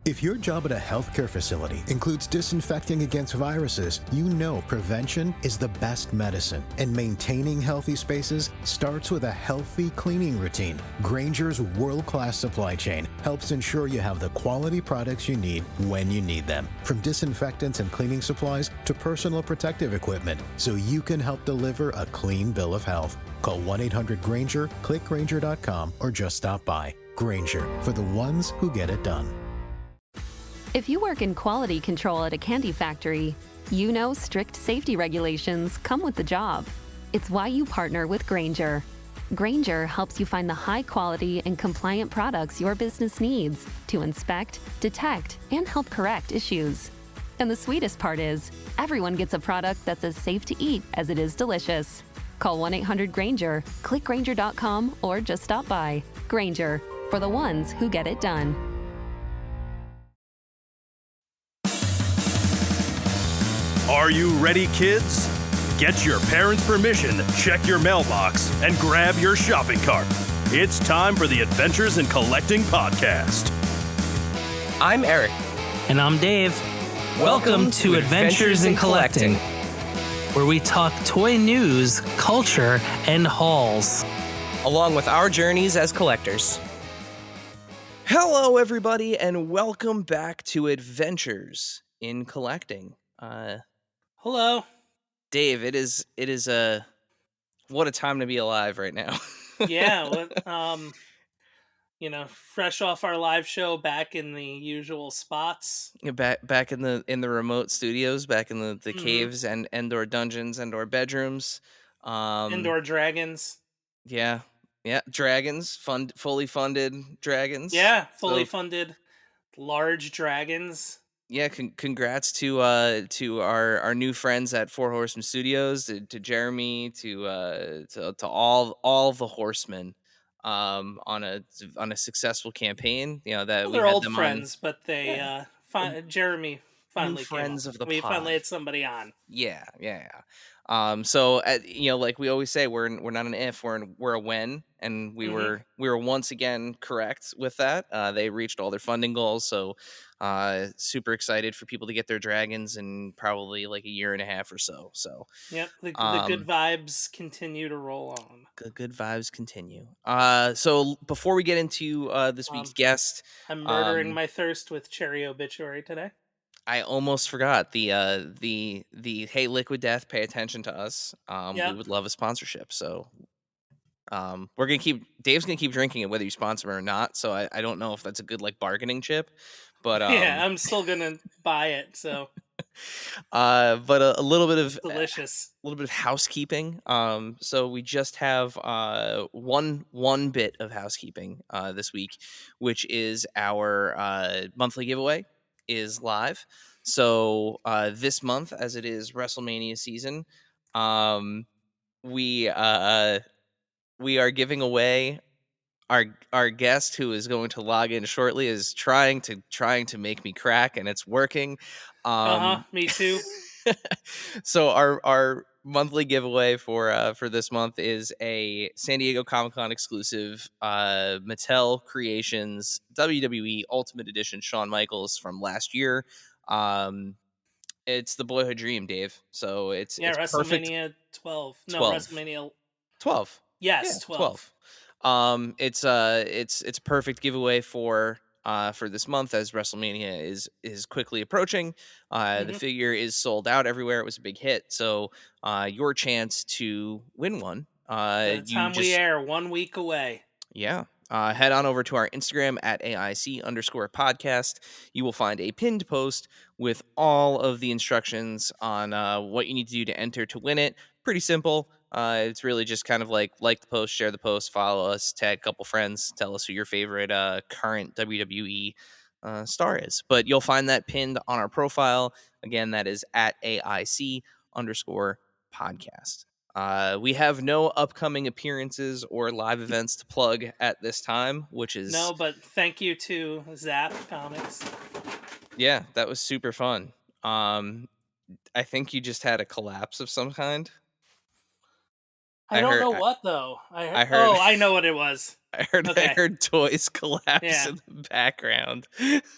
If your job at a healthcare facility includes disinfecting against viruses, you know prevention is the best medicine. And maintaining healthy spaces starts with a healthy cleaning routine. Grainger's world-class supply chain helps ensure you have the quality products you need when you need them. From disinfectants and cleaning supplies to personal protective equipment, so you can help deliver a clean bill of health. Call 1-800-GRAINGER, click Grainger.com, or just stop by. Grainger, for the ones who get it done. If you work in quality control at a candy factory, you know strict safety regulations come with the job. It's why you partner with Grainger. Grainger helps you find the high quality and compliant products your business needs to inspect, detect, and help correct issues. And the sweetest part is, everyone gets a product that's as safe to eat as it is delicious. Call 1-800-GRAINGER, click Grainger.com, or just stop by. Grainger, for the ones who get it done. Are you ready, kids? Get your parents' permission, check your mailbox, and grab your shopping cart. It's time for the Adventures in Collecting podcast. I'm Eric. And I'm Dave. Welcome to Adventures in Collecting, where we talk toy news, culture, and hauls, along with our journeys as collectors. Hello, everybody, and welcome back to Adventures in Collecting. Hello. Dave, it is what a time to be alive right now. Yeah, fresh off our live show, back in the usual spots. Back in the remote studios, back in the caves and or dungeons and or bedrooms. Indoor dragons. Yeah, dragons, fully funded dragons. Yeah, fully funded large dragons. Yeah, congrats to our new friends at Four Horsemen Studios, to Jeremy, to all the horsemen, on a successful campaign. You know that we they're had old them friends, but they Jeremy finally friends came up. of the We pod. finally had somebody on. Yeah. So like we always say, we're not an if, we're a when, and we were once again correct with that. They reached all their funding goals, so super excited for people to get their dragons in probably like a year and a half or so. So yep, the good vibes continue to roll on. Good vibes continue. So before we get into this week's guest, I'm murdering my thirst with cherry obituary today. I almost forgot the hey, Liquid Death, pay attention to us. We would love a sponsorship. So Dave's gonna keep drinking it whether you sponsor him or not. So I don't know if that's a good like bargaining chip, but yeah, I'm still gonna buy it. So but a little bit of delicious, a little bit of housekeeping. So we just have one bit of housekeeping this week, which is our monthly giveaway is live. So this month, as it is WrestleMania season, we are giving away our guest, who is going to log in shortly, is trying to make me crack, and it's working. Me too. So our monthly giveaway for this month is a San Diego Comic-Con exclusive Mattel Creations WWE Ultimate Edition Shawn Michaels from last year. It's the boyhood dream, Dave. So it's WrestleMania perfect. 12. 12. No, WrestleMania 12. Yes, yeah, 12. It's a perfect giveaway for this month, as WrestleMania is quickly approaching. The figure is sold out everywhere. It was a big hit. So your chance to win one. By the time we air, 1 week away. Yeah. Head on over to our Instagram at AIC_podcast. You will find a pinned post with all of the instructions on what you need to do to enter to win it. Pretty simple. It's really just kind of like the post, share the post, follow us, tag a couple friends, tell us who your favorite current WWE star is. But you'll find that pinned on our profile. Again, that is at AIC_podcast. We have no upcoming appearances or live events to plug at this time, which is... No, but thank you to Zap Comics. Yeah, that was super fun. I think you just had a collapse of some kind. I I don't heard. know I, what though. I heard. Oh, I know what it was. I Okay. heard toys collapse Yeah. in the background.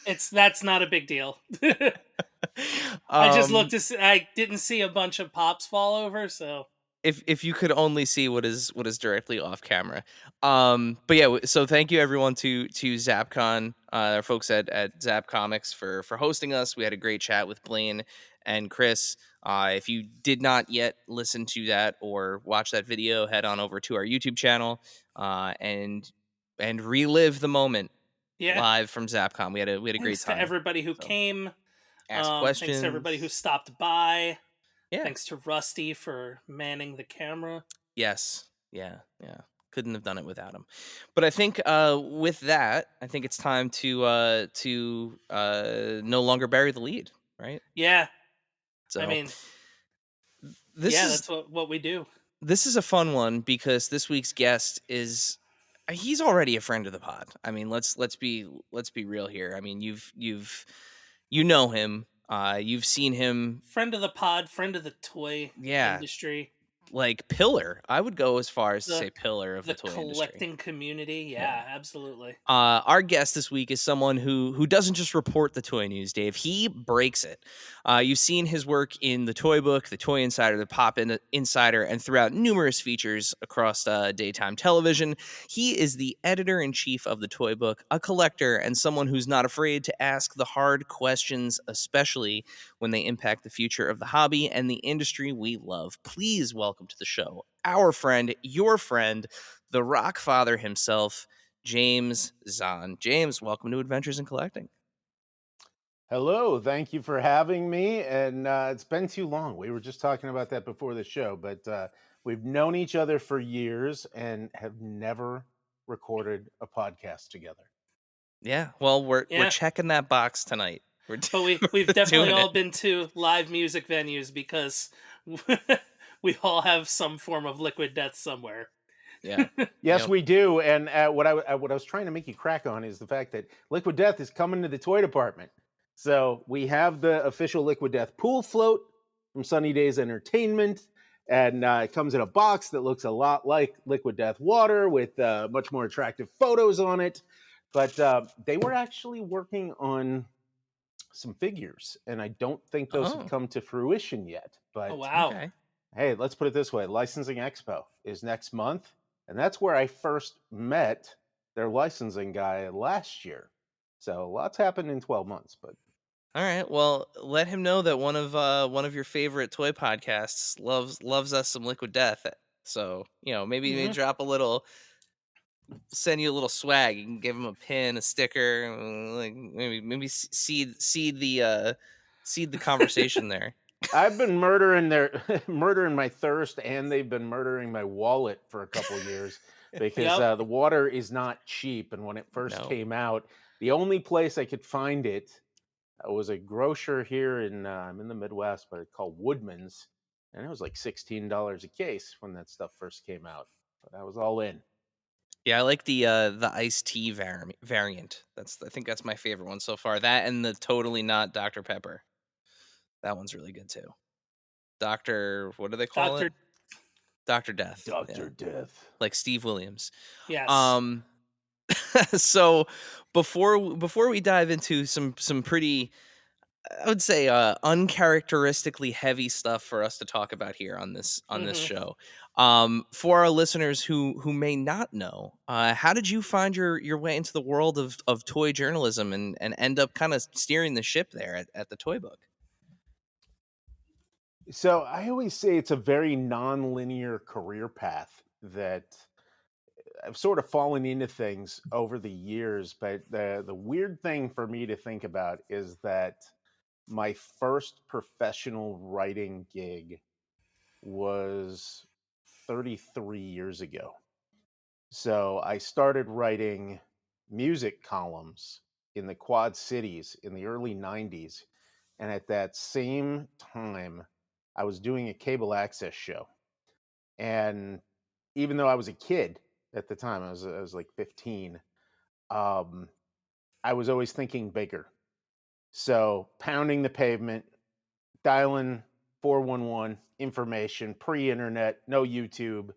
That's not a big deal. I just looked um, to see, I didn't see a bunch of pops fall over, so if you could only see what is directly off camera. But yeah, so thank you everyone to Zapcon, our folks at Zap Comics for hosting us. We had a great chat with Blaine and Chris. If you did not yet listen to that or watch that video, head on over to our YouTube channel and relive the moment yeah. live from ZapCon. We had a great Thanks to time. everybody who So came. ask Thanks to everybody who questions. stopped by. Yeah. Thanks to Rusty for manning the camera. Yes. Yeah. Yeah. Couldn't have done it without him. But I think with that, I think it's time to no longer bury the lead, right? Yeah, I So mean, this yeah, is that's what we do. this is a fun one because this week's guest is he's already a friend of the pod. I mean, let's be real here. I mean, you know him. You've seen him, Friend of the pod, friend of the toy yeah, industry, like pillar. I would go as far as to the say pillar of the the toy industry. collecting community. Yeah. Yeah, absolutely. Our guest this week is someone who doesn't just report the toy news, Dave. He breaks it. You've seen his work in the Toy Book, the Toy Insider, the Pop Insider, and throughout numerous features across daytime television. He is the editor in chief of the Toy Book, a collector, and someone who's not afraid to ask the hard questions, especially when they impact the future of the hobby and the industry we love. Please welcome to the show our friend, your friend, the Rock Father himself, James Zahn. James, welcome to Adventures in Collecting. Hello, thank you for having me. And it's been too long. We were just talking about that before the show, but we've known each other for years and have never recorded a podcast together. Yeah, well, we're Yeah, checking that box tonight. We're, but we've we're definitely doing all it. been to live music venues because we all have some form of liquid death somewhere. Yeah. Yes, Yep. we do. And what I was trying to make you crack on is the fact that Liquid Death is coming to the toy department. So we have the official Liquid Death pool float from Sunny Days Entertainment. And it comes in a box that looks a lot like Liquid Death water with much more attractive photos on it. But they were actually working on some figures, and I don't think those have Oh, come to fruition yet. Oh But wow. okay. hey, let's put it this way: Licensing Expo is next month, and that's where I first met their licensing guy last year. So lots happened in 12 months, but All right. Well, let him know that one of your favorite toy podcasts loves us some Liquid Death. So, maybe Hmm. drop a little, send you a little swag. You can give him a pin, a sticker, like maybe seed the conversation there. I've been murdering their murdering my thirst, and they've been murdering my wallet for a couple years because Yep. the water is not cheap. And when it first No. came out, the only place I could find it was a grocer here in I'm in the Midwest, but it's called Woodman's, and it was like $16 a case when that stuff first came out. But I was all in. Yeah, I like the iced tea variant. I think that's my favorite one so far. That and the totally not Dr Pepper. That one's really good too. Doctor, what do they call it? Doctor. Doctor Death. Yeah, Doctor Death. like Steve Williams. Yes. Um, so before we dive into some pretty, I would say, uncharacteristically heavy stuff for us to talk about here on this Hmm. show. For our listeners who may not know, how did you find your way into the world of toy journalism and end up kind of steering the ship there at the Toy Book? So I always say it's a very non-linear career path that I've sort of fallen into things over the years, but the weird thing for me to think about is that my first professional writing gig was 33 years ago. So I started writing music columns in the Quad Cities in the early 90s. And at that same time, I was doing a cable access show. And even though I was a kid at the time, I was like 15, um, I was always thinking bigger. So pounding the pavement, dialing 411 information, pre internet, no YouTube.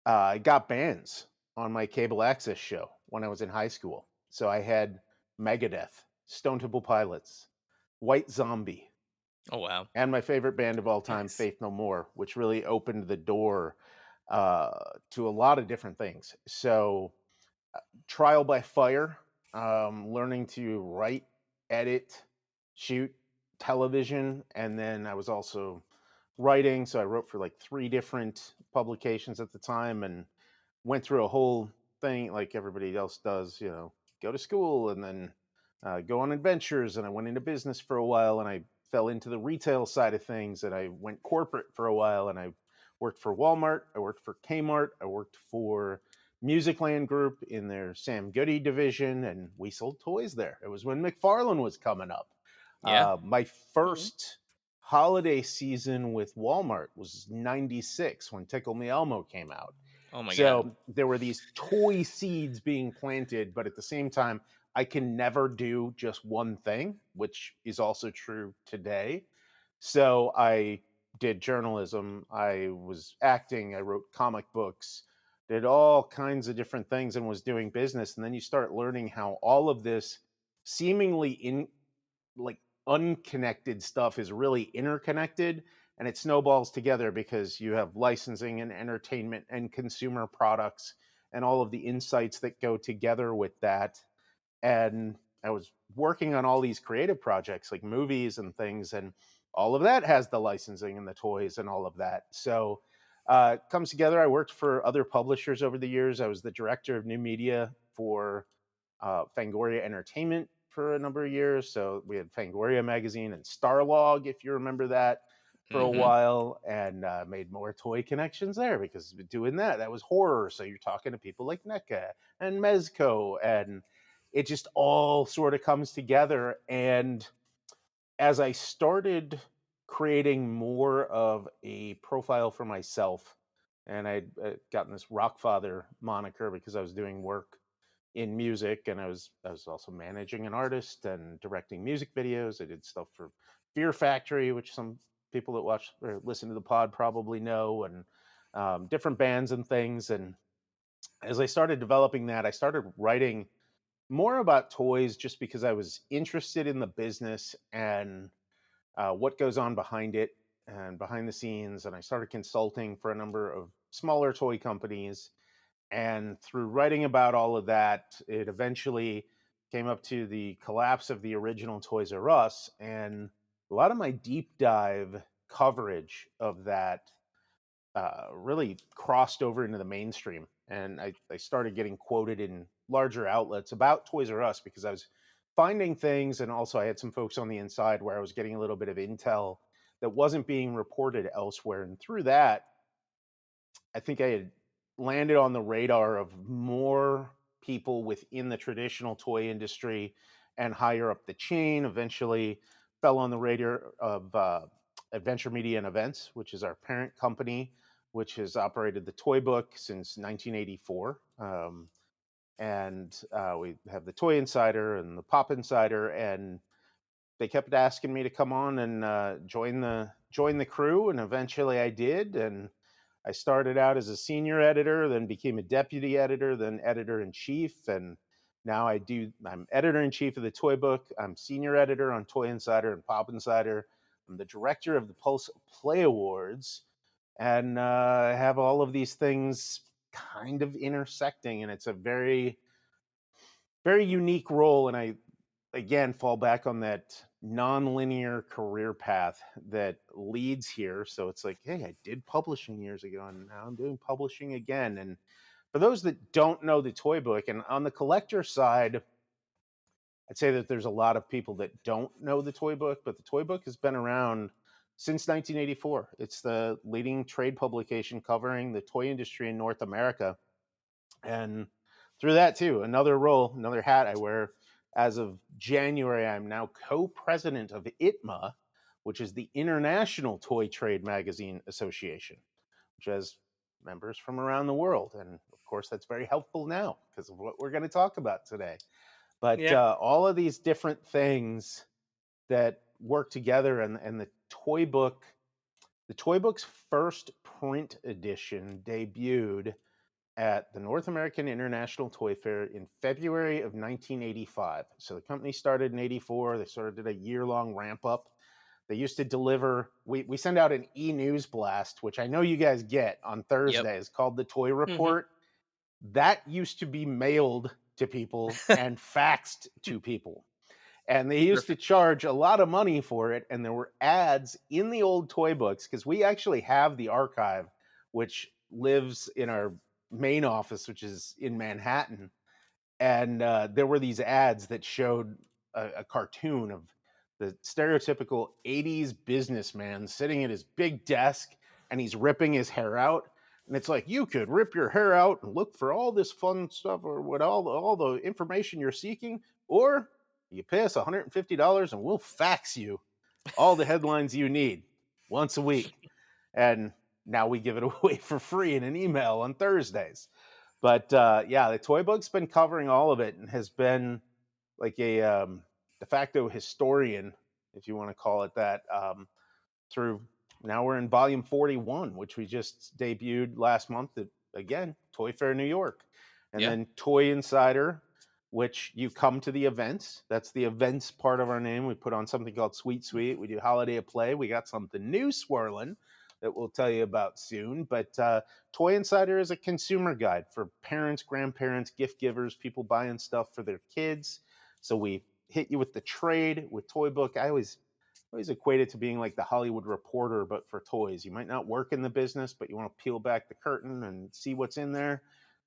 I got bands on my cable access show when I was in high school. So I had Megadeth, Stone Temple Pilots, White Zombie, Oh wow. and my favorite band of all time, Nice. Faith No More, which really opened the door to a lot of different things. So trial by fire, learning to write, edit, shoot television, and then I was also writing. So I wrote for like 3 different publications at the time, and went through a whole thing like everybody else does. Go to school and then go on adventures. And I went into business for a while, and I fell into the retail side of things, and I went corporate for a while, and I worked for Walmart, I worked for Kmart, I worked for Musicland Group in their Sam Goody division, and we sold toys there. It was when McFarlane was coming up. Yeah. My Mhm. first holiday season with Walmart was 96 when Tickle Me Elmo came out. Oh my god. So there were these toy seeds being planted, but at the same time, I can never do just one thing, which is also true today. So I did journalism, I was acting, I wrote comic books, did all kinds of different things and was doing business. And then you start learning how all of this seemingly like unconnected stuff is really interconnected, and it snowballs together because you have licensing and entertainment and consumer products and all of the insights that go together with that. And I was working on all these creative projects like movies and things, and all of that has the licensing and the toys and all of that. So it comes together. I worked for other publishers over the years. I was the director of new media for Fangoria Entertainment for a number of years. So we had Fangoria magazine and Starlog, if you remember that, for a Mhm. while, and made more toy connections there because doing that was horror. So you're talking to people like NECA and Mezco, and it just all sort of comes together. And as I started creating more of a profile for myself, and I'd gotten this Rockfather moniker because I was doing work in music, and I was also managing an artist and directing music videos. I did stuff for Fear Factory, which some people that watch or listen to the pod probably know, and different bands and things. And as I started developing that, I started writing more about toys just because I was interested in the business and what goes on behind it and behind the scenes. And I started consulting for a number of smaller toy companies, and through writing about all of that, it eventually came up to the collapse of the original Toys R Us. And a lot of my deep dive coverage of that really crossed over into the mainstream. And I started getting quoted in larger outlets about Toys R Us because I was finding things. And also, I had some folks on the inside where I was getting a little bit of intel that wasn't being reported elsewhere. And through that, I think I had landed on the radar of more people within the traditional toy industry and higher up the chain. Eventually, fell on the radar of Adventure Media and Events, which is our parent company, which has operated the Toy Book since 1984. And we have the Toy Insider and the Pop Insider, and they kept asking me to come on and join the crew, and eventually I did. And I started out as a senior editor, then became a deputy editor, then editor in chief, and now I'm editor in chief of the Toy Book. I'm senior editor on Toy Insider and Pop Insider. I'm the director of the Pulse Play Awards, and I have all of these things kind of intersecting, and it's a very, very unique role. And I again fall back on that non-linear career path that leads here. So it's like, hey, I did publishing years ago, and now I'm doing publishing again. And for those that don't know the Toy Book, and on the collector side, I'd say that there's a lot of people that don't know the Toy Book, but the Toy Book has been around since 1984. It's the leading trade publication covering the toy industry in North America. And through that too, another role, another hat I wear. As of January, I'm now co-president of ITMA, which is the International Toy Trade Magazine Association, which has members from around the world. And of course, that's very helpful now because of what we're going to talk about today. But Yeah. all of these different things that work together, and the Toy Book's first print edition debuted at the North American International Toy Fair in February of 1985. So the company started in 84. They sort of did a year-long ramp up. They used to deliver, we send out an e-news blast, which I know you guys get on Yep. Thursdays, called the Toy Mhm. Report. That used to be mailed to people and faxed to people. And they used to Perfect. charge a lot of money for it. And there were ads in the old toy books because we actually have the archive, which lives in our main office, which is in Manhattan. And there were these ads that showed a cartoon of the stereotypical 80s businessman sitting at his big desk and he's ripping his hair out. And it's like, you could rip your hair out and look for all this fun stuff or what all the information you're seeking, or you pay us $150 and we'll fax you all the headlines you need once a week. And now we give it away for free in an email on Thursdays. But yeah, the toy book's been covering all of it and has been like a de facto historian, if you want to call it that, through now we're in volume 41, which we just debuted last month at, again, Toy Fair New York. And Yeah. then Toy Insider, which you come to the events. That's the events part of our name. We put on something called Sweet Sweet. We do Holiday of Play. We got something new swirling that we'll tell you about soon. But Toy Insider is a consumer guide for parents, grandparents, gift givers, people buying stuff for their kids. So we hit you with the trade with Toy Book. I always equate it to being like the Hollywood Reporter, but for toys. You might not work in the business, but you want to peel back the curtain and see what's in there.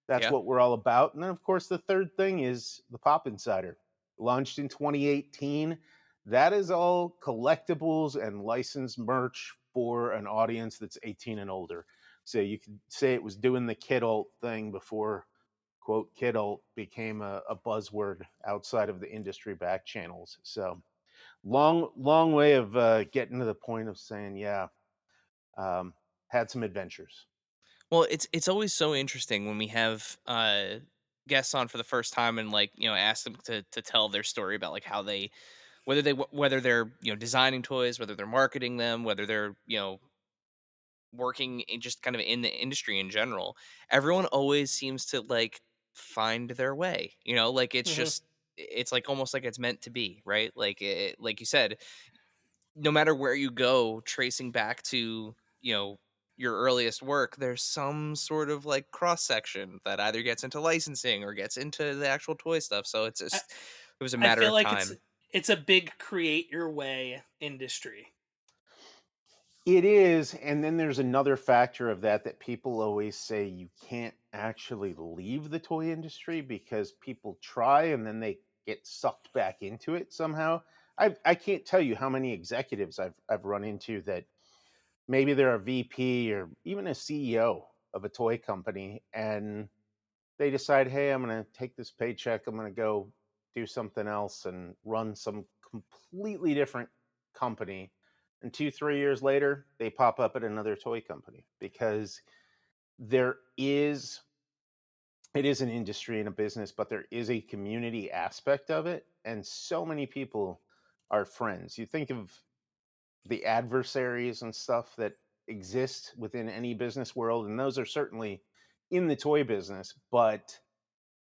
That's Yeah. what we're all about. And then, of course, the third thing is the Pop Insider, launched in 2018. That is all collectibles and licensed merch for an audience that's 18 and older. So you could say it was doing the kidult thing before, quote, kidult became a buzzword outside of the industry back channels. So long way of getting to the point of saying, yeah, um, had some adventures. Well, it's always so interesting when we have guests on for the first time and like ask them to tell their story about like how they whether they're designing toys, whether they're marketing them, whether they're working in just kind of in the industry in general. Everyone always seems to like find their way. Like Mhm. it's like almost like it's meant to be, right? Like like you said, no matter where you go, tracing back to, your earliest work, there's some sort of like cross section that either gets into licensing or gets into the actual toy stuff. So it's I just it was a I matter feel of like it's time. it's a big create your way industry. It is, and then there's another factor of that people always say you can't actually leave the toy industry because people try and then they get sucked back into it somehow. I can't tell you how many executives I've run into that maybe they're a VP or even a CEO of a toy company, and they decide, hey, I'm going to take this paycheck, I'm going to go do something else and run some completely different company. And 2 3 years later they pop up at another toy company because there is it is an industry and a business, but there is a community aspect of it, and so many people are friends. You think of the adversaries and stuff that exist within any business world, and those are certainly in the toy business, but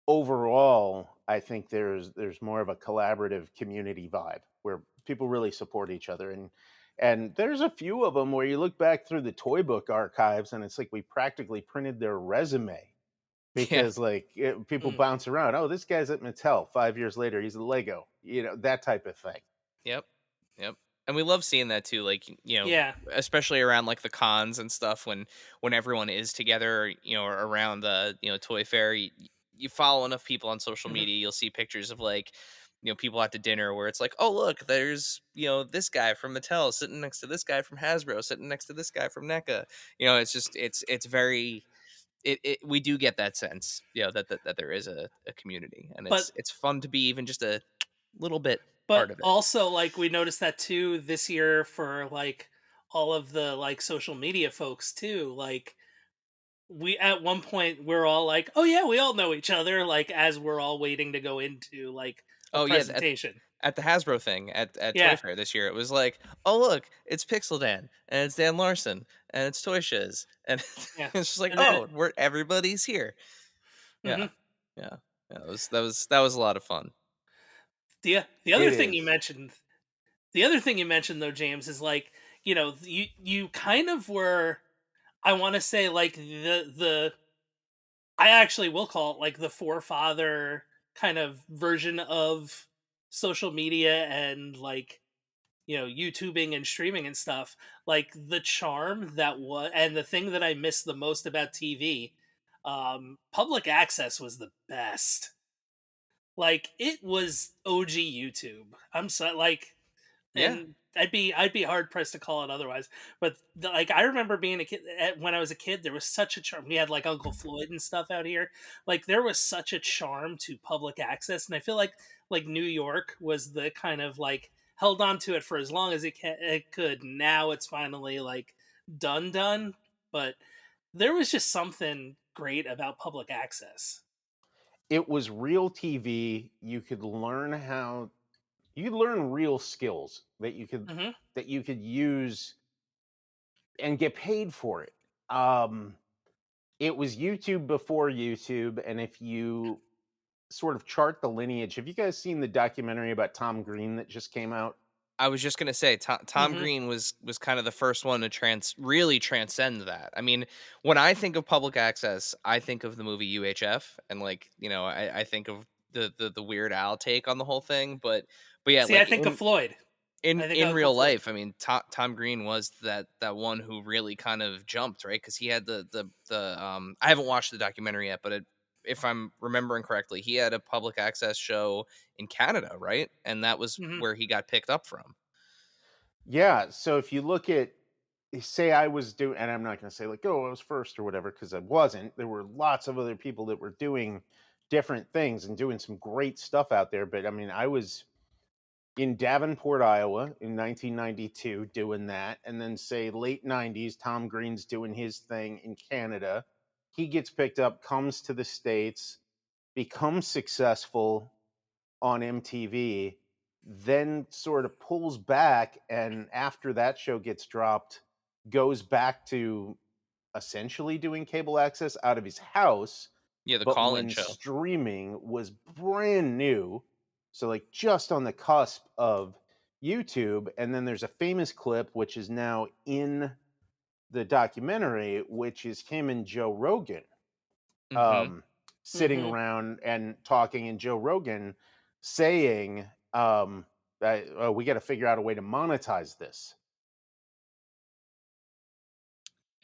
overall, I think there's more of a collaborative community vibe where people really support each other. And there's a few of them where you look back through the toy book archives and it's like we practically printed their resume Yeah. because people Mm. bounce around. Oh, this guy's at Mattel. 5 years later, he's at Lego. That type of thing. Yep. Yep. And we love seeing that too, like, Yeah. especially around like the cons and stuff when everyone is together, or around the, toy fair, you follow enough people on social Mhm. media, you'll see pictures of like, people at the dinner where it's like, oh look, there's, this guy from Mattel sitting next to this guy from Hasbro, sitting next to this guy from NECA. It's just it's very we do get that sense, that there is a community, and But it's fun to be even just a little bit but part of it. also like we noticed that too this year for like all of the like social media folks too. Like we at one point we're all like, "Oh yeah, we all know each other," like as we're all waiting to go into like a Oh yeah, presentation. at the Hasbro thing at Toy Yeah. Fair this year. It was like, "Oh, look, it's Pixel Dan, and it's Dan Larson, and it's Toy Shiz," and Yeah. it's just like, And then "Oh, we're everybody's here." Yeah, mhm. yeah, yeah. That was a lot of fun. The other It thing you is. mentioned though, James, is like, you kind of were, I want to say, like the I actually will call it like the forefather kind of version of social media and like, YouTubing and streaming and stuff. Like the charm that was, and the thing that I miss the most about TV, public access was the best. Like it was OG YouTube. I'm so like, Yeah, and I'd be hard pressed to call it otherwise. But like I remember being a kid, when I was a kid, there was such a charm. We had like Uncle Floyd and stuff out here. Like there was such a charm to public access, and I feel like New York was the kind of like held on to it for as long as it could. Now it's finally like done, but there was just something great about public access. It was real TV. You could learn real skills Hmm. that you could use and get paid for it. Um, it was YouTube before YouTube, and if you sort of chart the lineage, have you guys seen the documentary about Tom Green that just came out? I was just gonna say Tom Hmm. Green was kind of the first one to really transcend that. I mean, when I think of public access, I think of the movie UHF, and like I think of the Weird Al take on the whole thing, but yeah, See, I like think of Floyd. I think in Uncle real Floyd. life, I mean, Tom Green was that one who really kind of jumped, right? Because he had the I haven't watched the documentary yet, but if I'm remembering correctly, he had a public access show in Canada, right? And that was Hmm. where he got picked up from. Yeah. So if you look at, say, I was doing, and I'm not going to say like, oh, I was first or whatever, because I wasn't. There were lots of other people that were doing different things and doing some great stuff out there. But I mean, I was in Davenport, Iowa in 1992 doing that. And then, say, late 90s, Tom Green's doing his thing in Canada. He gets picked up, comes to the States, becomes successful on MTV, then sort of pulls back. And after that show gets dropped, goes back to essentially doing cable access out of his house, Yeah, the but call-in when show. streaming was brand new, so like just on the cusp of YouTube. And then there's a famous clip which is now in the documentary, which is him and Joe Rogan Mhm. um sitting Hmm. around and talking, and Joe Rogan saying that, "Oh, we got to figure out a way to monetize this."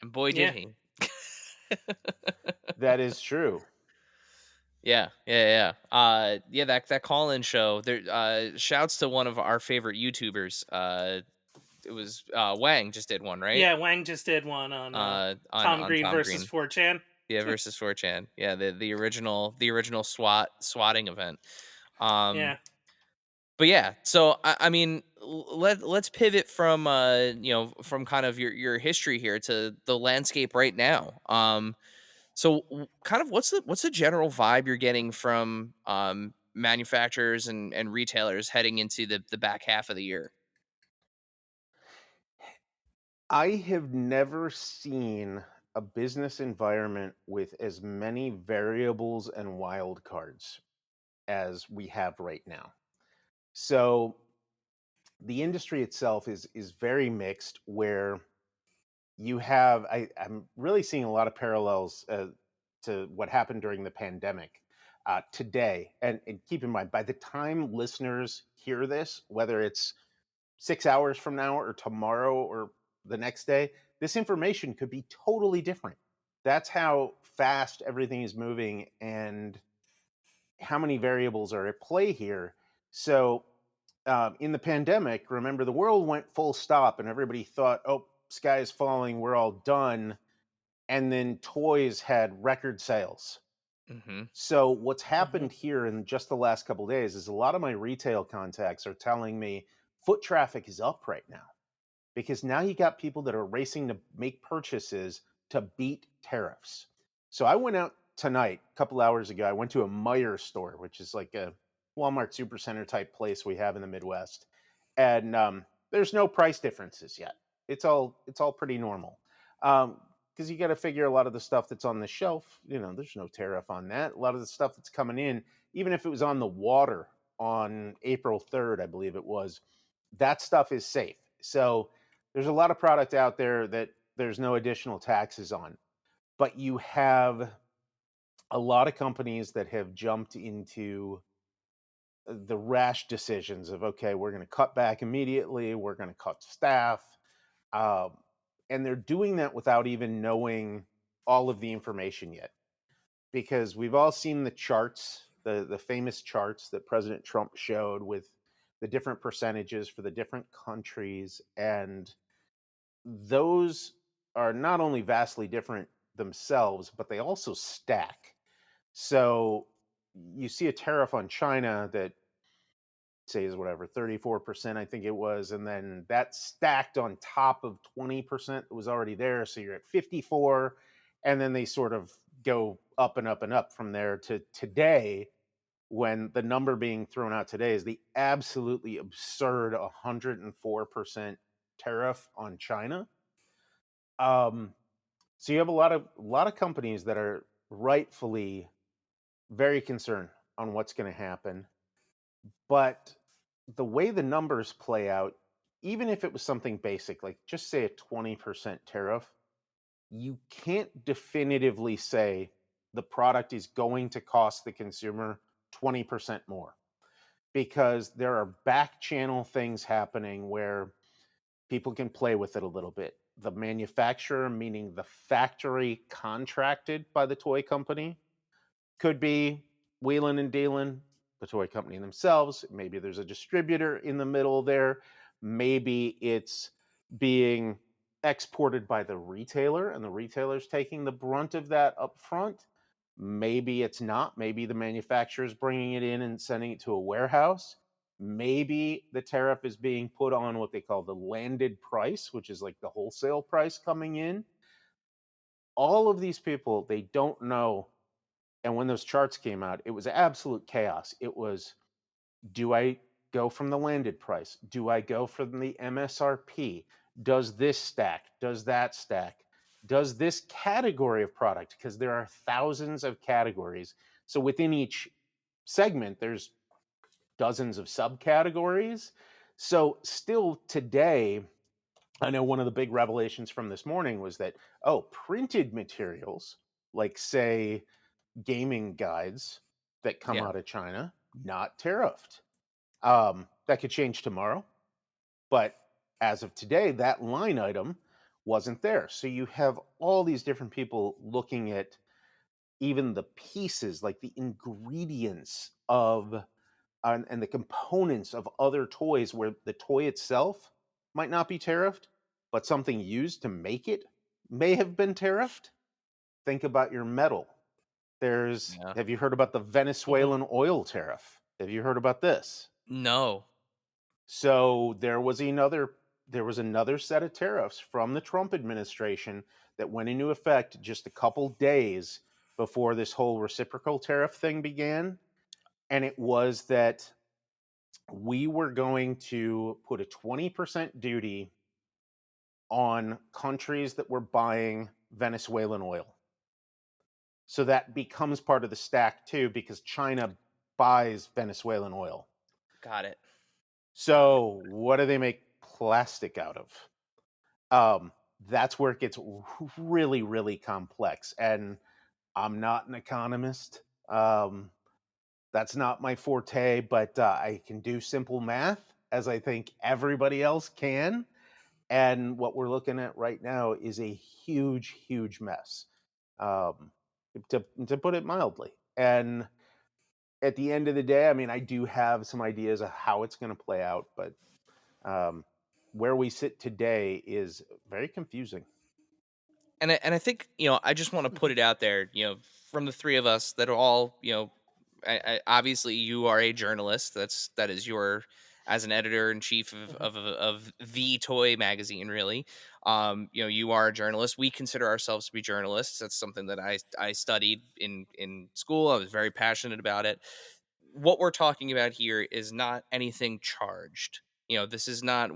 And boy, did Yeah. he. That is true. Yeah, yeah, that call-in show, there shouts to one of our favorite YouTubers, it was, Wang just did one, right? Yeah, Wang just did one on Tom On Green Tom versus Green. 4chan. Yeah, versus 4chan. Yeah, the original swatting event. Um, Yeah. but yeah, so I mean, let's pivot from from kind of your history here to the landscape right now. So kind of what's the general vibe you're getting from manufacturers and retailers heading into the back half of the year? I have never seen a business environment with as many variables and wild cards as we have right now. So the industry itself is very mixed, where I'm really seeing a lot of parallels to what happened during the pandemic today. And keep in mind, by the time listeners hear this, whether it's 6 hours from now or tomorrow or the next day, this information could be totally different. That's how fast everything is moving and how many variables are at play here. So, in the pandemic, remember, the world went full stop and everybody thought, oh, sky is falling, we're all done. And then toys had record sales. Mhm. So, what's Hmm. happened here in just the last couple of days is a lot of my retail contacts are telling me foot traffic is up right now, because now you got people that are racing to make purchases to beat tariffs. So I went out tonight, a couple hours ago. I went to a Meyer store, which is like a Walmart Supercenter type place we have in the Midwest, and there's no price differences yet. It's all pretty normal. Because you got to figure a lot of the stuff that's on the shelf, there's no tariff on that. A lot of the stuff that's coming in, even if it was on the water on April 3rd, I believe it was, that stuff is safe. So there's a lot of product out there that there's no additional taxes on. But you have a lot of companies that have jumped into the rash decisions of, okay, we're going to cut back immediately, we're going to cut staff, um, and they're doing that without even knowing all of the information yet, because we've all seen the charts, the famous charts that President Trump showed with the different percentages for the different countries, and those are not only vastly different themselves, but they also stack. So you see a tariff on China that say is whatever 34%, I think it was, and then that stacked on top of 20% that was already there, so you're at 54, and then they sort of go up and up and up from there to today, when the number being thrown out today is the absolutely absurd 104% tariff on China. So you have a lot of companies that are rightfully very concerned on what's going to happen. But the way the numbers play out, even if it was something basic, like just say a 20% tariff, you can't definitively say the product is going to cost the consumer 20% more, because there are back channel things happening where people can play with it a little bit. The manufacturer, meaning the factory contracted by the toy company, could be wheeling and dealing, the toy company themselves. Maybe there's a distributor in the middle there. Maybe it's being exported by the retailer and the retailer's taking the brunt of that up front. Maybe it's not. Maybe the manufacturer is bringing it in and sending it to a warehouse. Maybe the tariff is being put on what they call the landed price, which is like the wholesale price coming in. All of these people, they don't know. And when those charts came out, it was absolute chaos. It was, do I go from the landed price? Do I go from the MSRP? Does this stack? Does that stack? Does this category of product? Because there are thousands of categories. So within each segment, there's dozens of subcategories. So still today, I know one of the big revelations from this morning was that, printed materials, like say gaming guides that come Yeah. out of China, not tariffed. That could change tomorrow, but as of today, that line item wasn't there. So you have all these different people looking at even the pieces, like the ingredients of and the components of other toys, where the toy itself might not be tariffed, but something used to make it may have been tariffed. Think about your metal. Yeah. Have you heard about the Mhm. Venezuelan oil tariff? Have you heard about this? No. So there was another set of tariffs from the Trump administration that went into effect just a couple days before this whole reciprocal tariff thing began. And it was that we were going to put a 20% duty on countries that were buying Venezuelan oil. So that becomes part of the stack too, because China buys Venezuelan oil. Got it. So what do they make plastic out of? That's where it gets really, really complex. And I'm not an economist. That's not my forte, but I can do simple math, as I think everybody else can. And what we're looking at right now is a huge, huge mess, um, to put it mildly. And at the end of the day, I mean, I do have some ideas of how it's going to play out, but um, where we sit today is very confusing. And I think I just want to put Mhm. it out there, from the three of us that are all, obviously you are a journalist. That is your, as an editor in chief of Mhm. the toy magazine, really. You are a journalist. We consider ourselves to be journalists. That's something that I studied in school. I was very passionate about it. what we're talking about here is not anything charged. This is not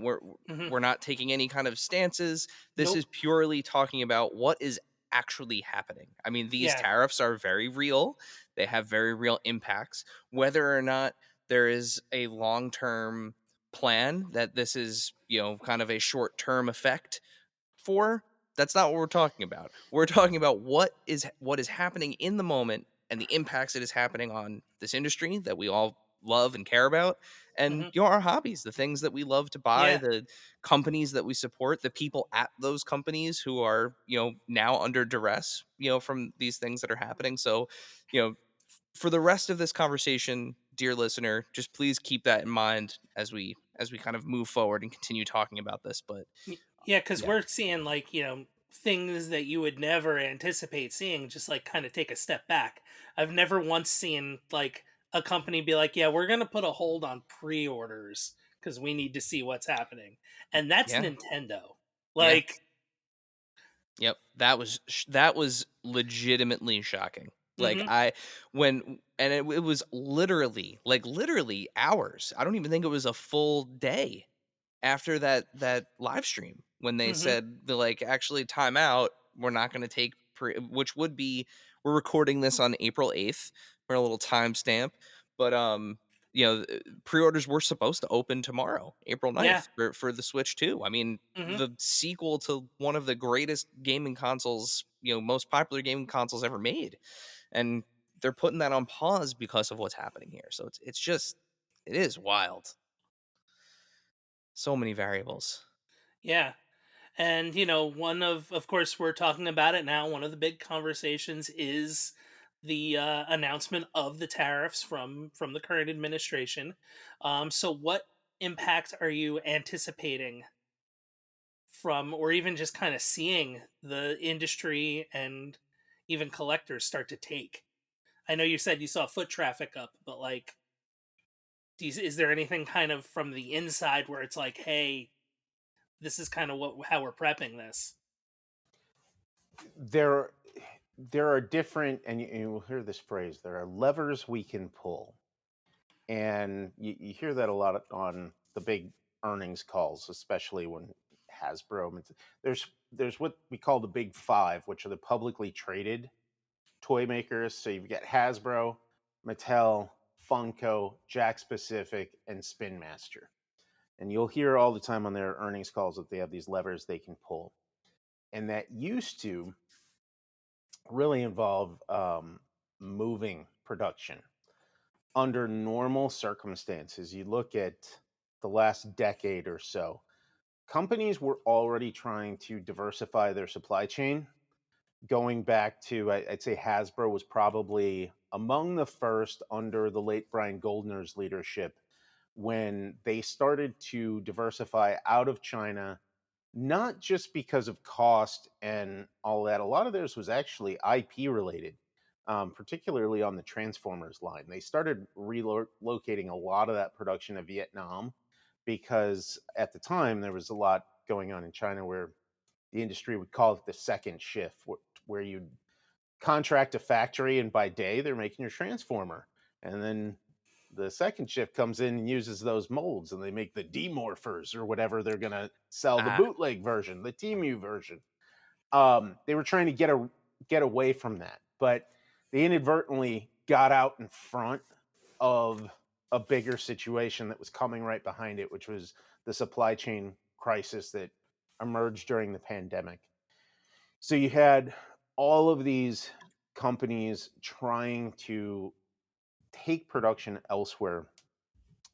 Hmm. we're not taking any kind of stances. This is Nope. purely talking about what is actually happening. I mean, these Yeah. tariffs are very real. They have very real impacts. Whether or not there is a long-term plan that this is, kind of a short-term effect for, that's not what we're talking about. We're talking about what is happening in the moment and the impacts it is happening on this industry that we all love and care about, and Hmm. our hobbies, the things that we love to buy, Yeah. the companies that we support, the people at those companies who are, now under duress, from these things that are happening. So, you know for the rest of this conversation, dear listener, just please keep that in mind as we kind of move forward and continue talking about this. But Yeah, because yeah. we're seeing like, things that you would never anticipate seeing just like kind of take a step back. I've never once seen like a company be like, yeah, we're going to put a hold on pre-orders because we need to see what's happening. And that's Yeah. Nintendo. Yeah. Like, Yep. That was legitimately shocking. Like, mhm, I when and it was literally hours. I don't even think it was a full day after that live stream when they mhm, said, they're like, actually, time out. We're not going to take which would be, we're recording this on April 8th for a little timestamp. But pre-orders were supposed to open tomorrow, April yeah, 9th, for the Switch 2. I mean, mhm, the sequel to one of the greatest gaming consoles, most popular gaming consoles ever made. And they're putting that on pause because of what's happening here. So it's just, it is wild. So many variables. yeah. And one of course, we're talking about it now. One of the big conversations is the announcement of the tariffs from the current administration. So, what impact are you anticipating from, or even just kind of seeing the industry and even collectors start to take? I know you said you saw foot traffic up, but like, is there anything kind of from the inside where it's like, hey, this is kind of how we're prepping this? There there are different, and you will hear this phrase, there are levers we can pull. And you hear that a lot on the big earnings calls, especially when Hasbro. There's what we call the big five, which are the publicly traded toy makers. So you've got Hasbro, Mattel, Funko, Jack Pacific, and Spin Master. And you'll hear all the time on their earnings calls that they have these levers they can pull. And that used to really involve moving production under normal circumstances. You look at the last decade or so, companies were already trying to diversify their supply chain. Going back to, I'd say Hasbro was probably among the first under the late Brian Goldner's leadership when they started to diversify out of China, not just because of cost and all that. A lot of theirs was actually IP related, particularly on the Transformers line. They started relocating a lot of that production to Vietnam because at the time there was a lot going on in China where the industry would call it the second shift, where you'd contract a factory and by day they're making your transformer. And then the second shift comes in and uses those molds and they make the demorphers or whatever they're going to sell, the Ah, bootleg version, the Temu version. They were trying to get away from that, but they inadvertently got out in front of a bigger situation that was coming right behind it, which was the supply chain crisis that emerged during the pandemic. So you had all of these companies trying to take production elsewhere,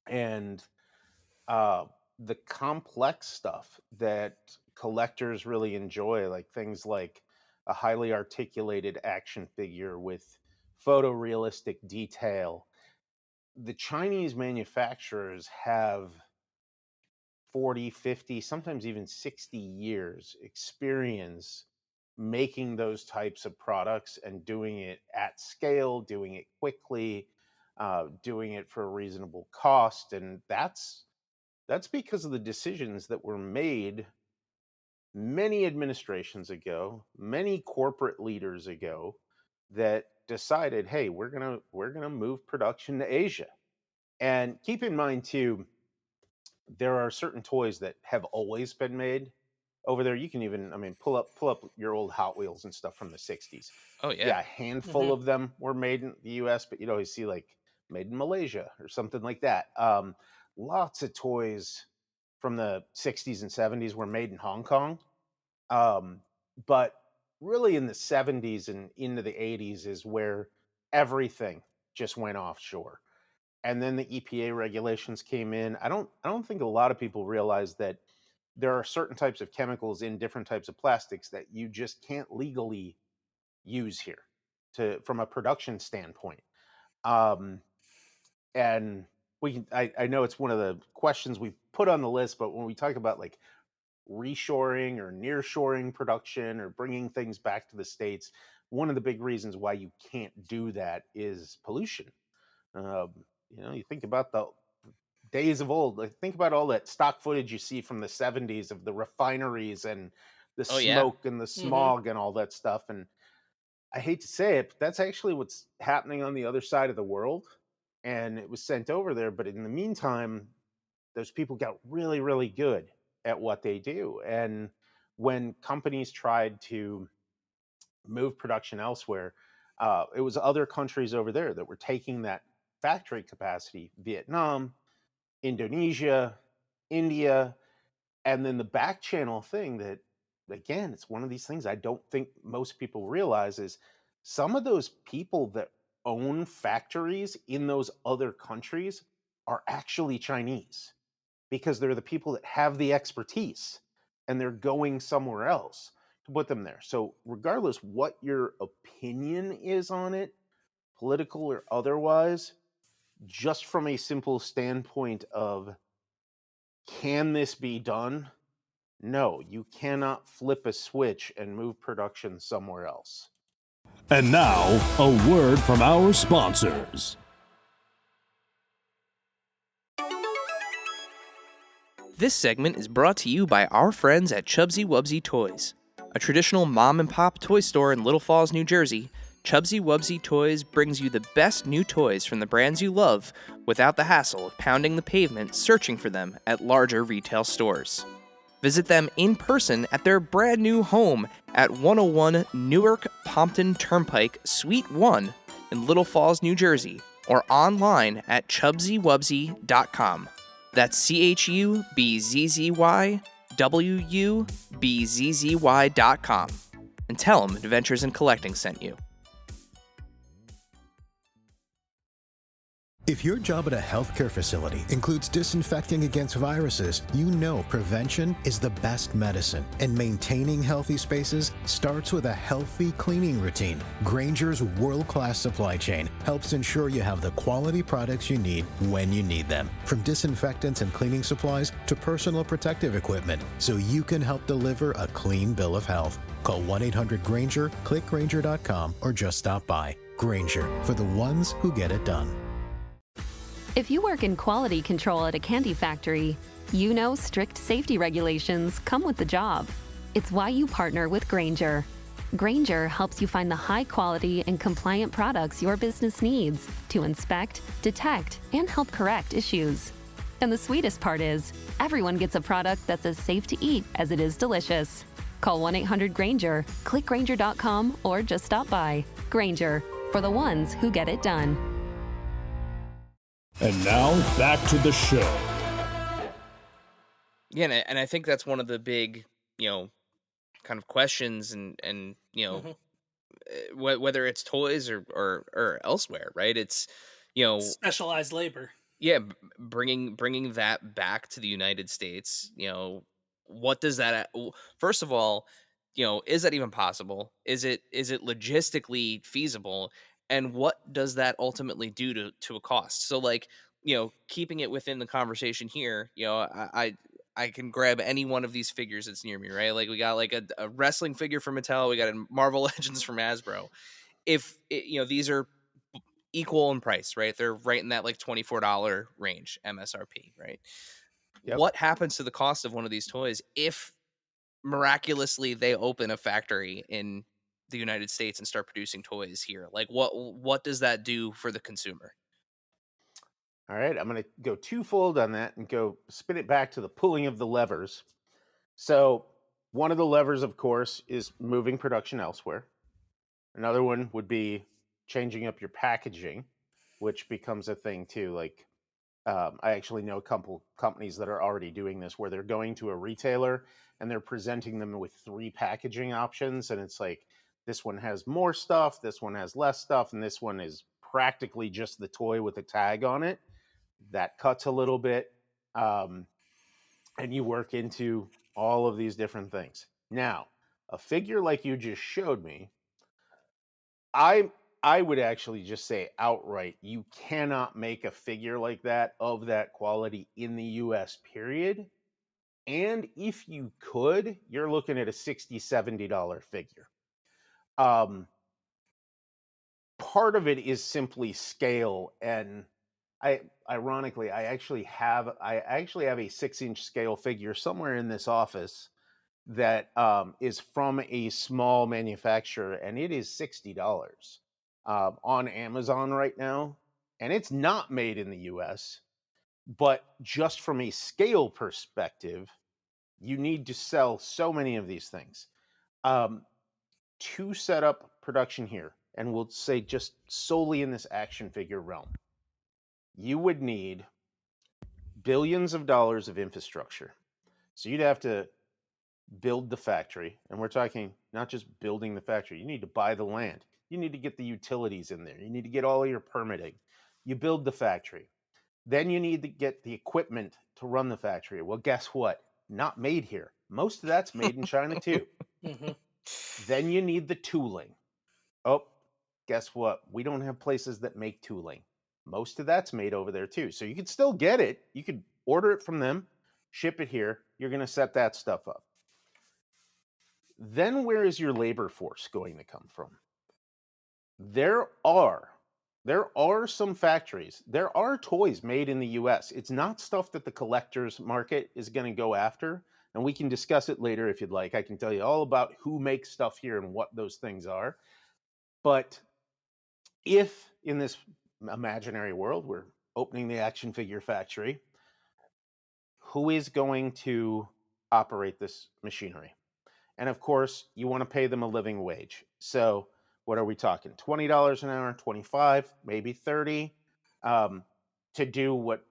and uh, the complex stuff that collectors really enjoy, like things like a highly articulated action figure with photorealistic detail. The Chinese manufacturers have 40, 50, sometimes even 60 years experience making those types of products and doing it at scale, doing it quickly, doing it for a reasonable cost. And that's because of the decisions that were made many administrations ago, many corporate leaders ago, that decided, hey, we're going to move production to Asia. And keep in mind too, there are certain toys that have always been made over there. You can even, I mean, pull up your old Hot Wheels and stuff from the 60s. Oh yeah. Yeah, a handful Hmm. of them were made in the US, but you'd always see like made in Malaysia or something like that. Lots of toys from the 60s and 70s were made in Hong Kong. Um, but really in the 70s and into the 80s is where everything just went offshore. And then the EPA regulations came in. I don't think a lot of people realize that there are certain types of chemicals in different types of plastics that you just can't legally use here to from a production standpoint. Um, and I know it's one of the questions we've put on the list, but when we talk about like reshoring or nearshoring production or bringing things back to the states, one of the big reasons why you can't do that is pollution. Um, you think about the days of old. Like, think about all that stock footage you see from the 70s of the refineries and the Oh yeah. smoke and the Hmm. smog and all that stuff. And I hate to say it, but that's actually what's happening on the other side of the world. And it was sent over there. But in the meantime, those people got really, really good at what they do. And when companies tried to move production elsewhere, it was other countries over there that were taking that factory capacity: Vietnam, Indonesia, India, and then the back channel thing that, again, it's one of these things I don't think most people realize is some of those people that own factories in those other countries are actually Chinese, because they're the people that have the expertise and they're going somewhere else to put them there. So regardless what your opinion is on it, political or otherwise, just from a simple standpoint of can this be done? No, you cannot flip a switch and move production somewhere else. And now, a word from our sponsors. This segment is brought to you by our friends at Chubsy Wubsy Toys. A traditional mom and pop toy store in Little Falls, New Jersey, Chubsy Wubsy Toys brings you the best new toys from the brands you love without the hassle of pounding the pavement searching for them at larger retail stores. Visit them in person at their brand new home at 101 Newark Pompton Turnpike, Suite 1 in Little Falls, New Jersey, or online at chubzywubsy.com. That's CHUBZYWUBZZY.com. And tell them Adventures in Collecting sent you. If your job at a healthcare facility includes disinfecting against viruses, you know prevention is the best medicine. And maintaining healthy spaces starts with a healthy cleaning routine. Grainger's world-class supply chain helps ensure you have the quality products you need when you need them. From disinfectants and cleaning supplies to personal protective equipment, so you can help deliver a clean bill of health. Call 1-800-GRAINGER, click Grainger.com, or just stop by. Grainger, for the ones who get it done. If you work in quality control at a candy factory, you know strict safety regulations come with the job. It's why you partner with Grainger. Grainger helps you find the high quality and compliant products your business needs to inspect, detect, and help correct issues. And the sweetest part is, everyone gets a product that's as safe to eat as it is delicious. Call 1-800-GRAINGER, click Grainger.com, or just stop by. Grainger, for the ones who get it done. And now, back to the show. Yeah, and I think that's one of the big, kind of questions and Hmm. whether it's toys or elsewhere, right? It's, you know, Specialized labor. yeah, bringing that back to the United States. What does that? First of all, is that even possible? Is it logistically feasible? And what does that ultimately do to a cost? So, like, keeping it within the conversation here, I can grab any one of these figures that's near me, right? Like, we got like a wrestling figure from Mattel, we got a Marvel Legends from Hasbro. These are equal in price, right? They're right in that like $24 range MSRP, right? Yep. What happens to the cost of one of these toys if miraculously they open a factory in the United States and start producing toys here? Like, what does that do for the consumer? All right, I'm going to go twofold on that and go spin it back to the pulling of the levers. So, one of the levers, of course, is moving production elsewhere. Another one would be changing up your packaging, which becomes a thing too. Like, I actually know a couple companies that are already doing this where they're going to a retailer and they're presenting them with three packaging options. And it's like, this one has more stuff, this one has less stuff, and this one is practically just the toy with a tag on it. That cuts a little bit. Um, and you work into all of these different things. Now, a figure like you just showed me, I I would actually just say outright, you cannot make a figure like that of that quality in the US period. And if you could, you're looking at a $60-$70 figure. Um, Part of it is simply scale, and ironically I actually have a 6-inch scale figure somewhere in this office that is from a small manufacturer, and it is $60 on Amazon right now, and it's not made in the U.S. But just from a scale perspective, you need to sell so many of these things. Um, to set up production here, and we'll say just solely in this action figure realm, you would need billions of dollars of infrastructure. So you'd have to build the factory, and we're talking not just building the factory. You need to buy the land. You need to get the utilities in there. You need to get all of your permitting. You build the factory. Then you need to get the equipment to run the factory. Well, guess what? Not made here. Most of that's made in China too. Hmm. Then you need the tooling. Oh, guess what? We don't have places that make tooling. Most of that's made over there too. So you could still get it. You could order it from them, ship it here. You're going to set that stuff up. Then where is your labor force going to come from? There are there are some factories. There are toys made in the US. It's not stuff that the collectors market is going to go after, and we can discuss it later if you'd like. I can tell you all about who makes stuff here and what those things are. But if in this imaginary world we're opening the action figure factory, who is going to operate this machinery? And of course, you want to pay them a living wage. So, what are we talking? $20 an hour, 25, maybe 30, to do what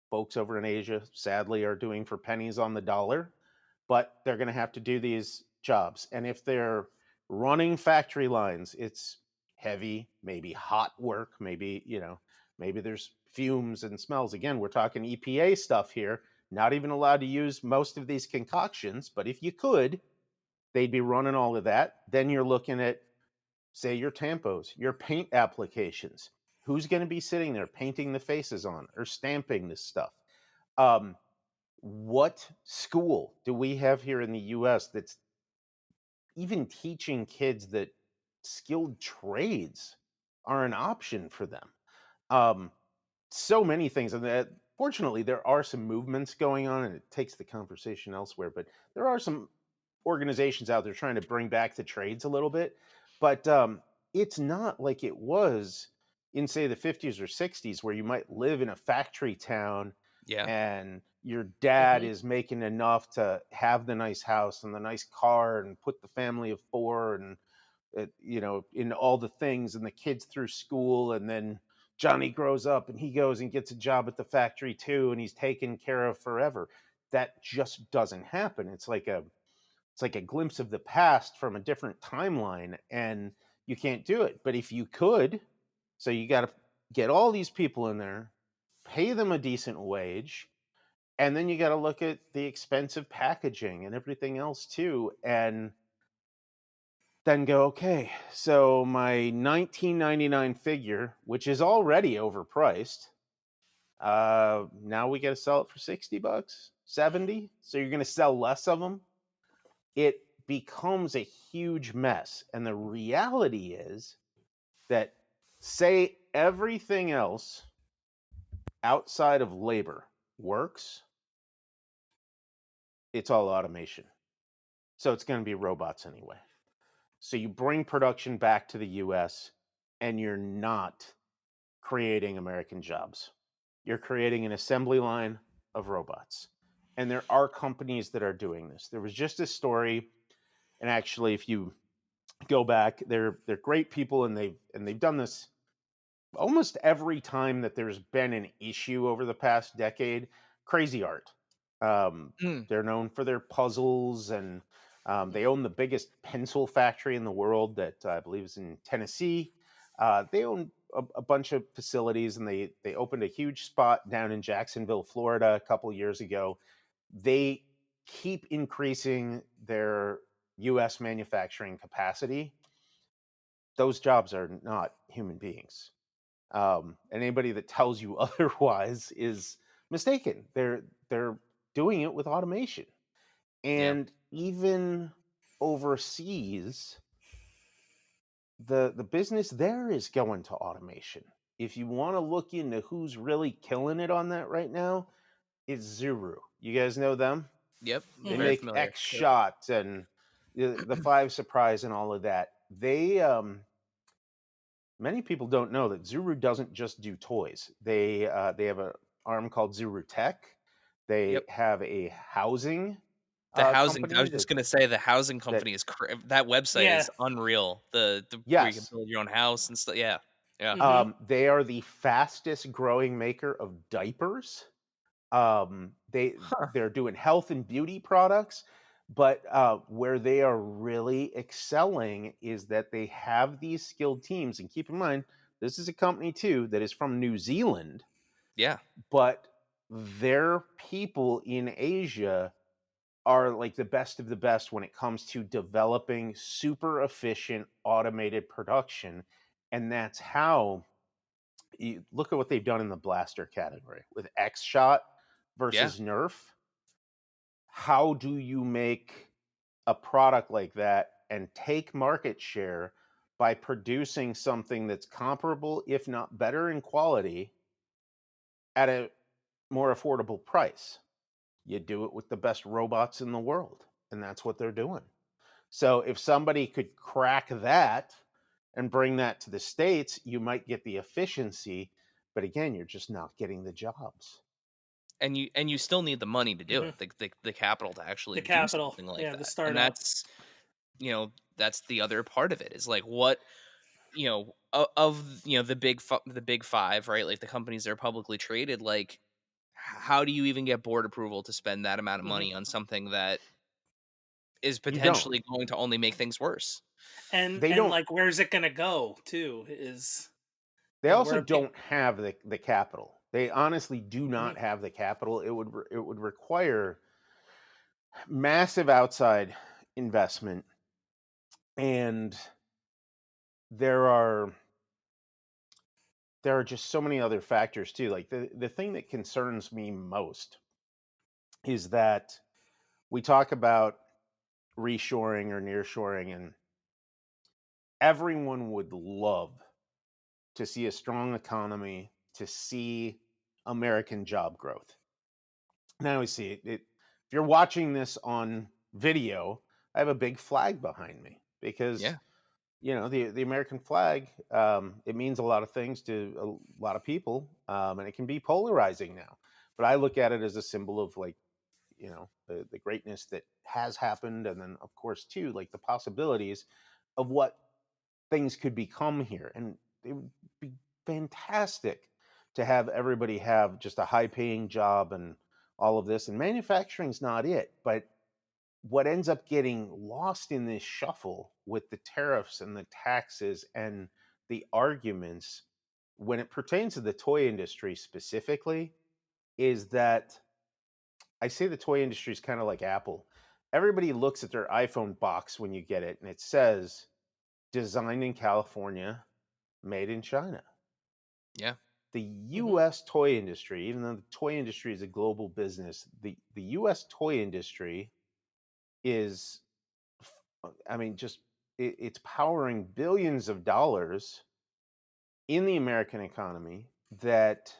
folks over in Asia sadly are doing for pennies on the dollar. But they're going to have to do these jobs. And if they're running factory lines, it's heavy, maybe hot work, maybe there's fumes and smells. Again, we're talking EPA stuff here. Not even allowed to use most of these concoctions, but if you could, they'd be running all of that. Then you're looking at, say, your tampos, your paint applications. Who's going to be sitting there painting the faces on or stamping this stuff? Um, what school do we have here in the US that's even teaching kids that skilled trades are an option for them? Um, so many things. And that, fortunately, there are some movements going on, and it takes the conversation elsewhere. But there are some organizations out there trying to bring back the trades a little bit. But it's not like it was in, say, the 50s or 60s, where you might live in a factory town Yeah. and your dad Hmm. is making enough to have the nice house and the nice car and put the family of four and in all the things and the kids through school, and then Johnny grows up and he goes and gets a job at the factory too, and he's taken care of forever. That just doesn't happen. It's like a glimpse of the past from a different timeline, and you can't do it. But if you could, so you got to get all these people in there, pay them a decent wage, and then you got to look at the expensive packaging and everything else too, and then go, okay, so my 1999 figure, which is already overpriced, now we got to sell it for 60 bucks, 70. So you're going to sell less of them. It becomes a huge mess. And the reality is that, say everything else outside of labor works, it's all automation. So it's going to be robots anyway. So you bring production back to the US and you're not creating American jobs. You're creating an assembly line of robots. And there are companies that are doing this. There was just a story, and actually, if you go back, they're great people, and they've done this almost every time that there's been an issue over the past decade. Crazy Art. Mm, They're known for their puzzles, and they own the biggest pencil factory in the world that I believe is in Tennessee. They own a bunch of facilities, and they opened a huge spot down in Jacksonville, Florida, a couple years ago. They keep increasing their U.S. manufacturing capacity. Those jobs are not human beings. And anybody that tells you otherwise is mistaken. They're doing it with automation. yeah. And even overseas, the business there is going to automation. If you want to look into who's really killing it on that right now, it's Zuru. You guys know them? Yep. They Hmm. Very make familiar. X Yep. Shot and the Five Surprise and all of that. They Many people don't know that Zuru doesn't just do toys. They have a arm called Zuru Tech. They Yep. have a housing The housing I company was just gonna say the housing that company is that website Yeah. is unreal. The where you can yes, build your own house and stuff. Yeah. Yeah. Hmm. they are the fastest growing maker of diapers. Huh. They're doing health and beauty products, but where they are really excelling is that they have these skilled teams. And keep in mind, this is a company too that is from New Zealand, Yeah. but their people in Asia are like the best of the best when it comes to developing super efficient automated production. And that's how you look at what they've done in the blaster category with X Shot Yeah. versus Nerf. How do you make a product like that and take market share by producing something that's comparable, if not better in quality, at a more affordable price? You do it with the best robots in the world, and that's what they're doing. So if somebody could crack that and bring that to the States, you might get the efficiency, but again, you're just not getting the jobs. And you still need the money to do Hmm. it, the capital to actually The do capital. something like Yeah, the that. And startup. that's, that's the other part of it is like what, of the big 5, right? Like the companies that are publicly traded, like how do you even get board approval to spend that amount of Hmm. money on something that is You don't. potentially going to only make things worse? They And don't like, where's it gonna go to? Is They also where people. don't have the capital. They honestly do Mhm. not have the capital. It would require massive outside investment, and there are there are just so many other factors too. Like the thing that concerns me most is that we talk about reshoring or nearshoring, and everyone would love to see a strong economy, to see American job growth. Now we see if you're watching this on video, I have a big flag behind me because Yeah. the American flag, it means a lot of things to a lot of people, and it can be polarizing now. But I look at it as a symbol of like the greatness that has happened, and then of course too like the possibilities of what things could become here, and it would be fantastic to have everybody have just a high paying job and all of this. And manufacturing's not it, but what ends up getting lost in this shuffle with the tariffs and the taxes and the arguments when it pertains to the toy industry specifically is that I say the toy industry is kind of like Apple. Everybody looks at their iPhone box when you get it and it says designed in California, made in China. Yeah. The Hmm. US toy industry, even though the toy industry is a global business, the US toy industry is, I mean, just it's powering billions of dollars in the American economy that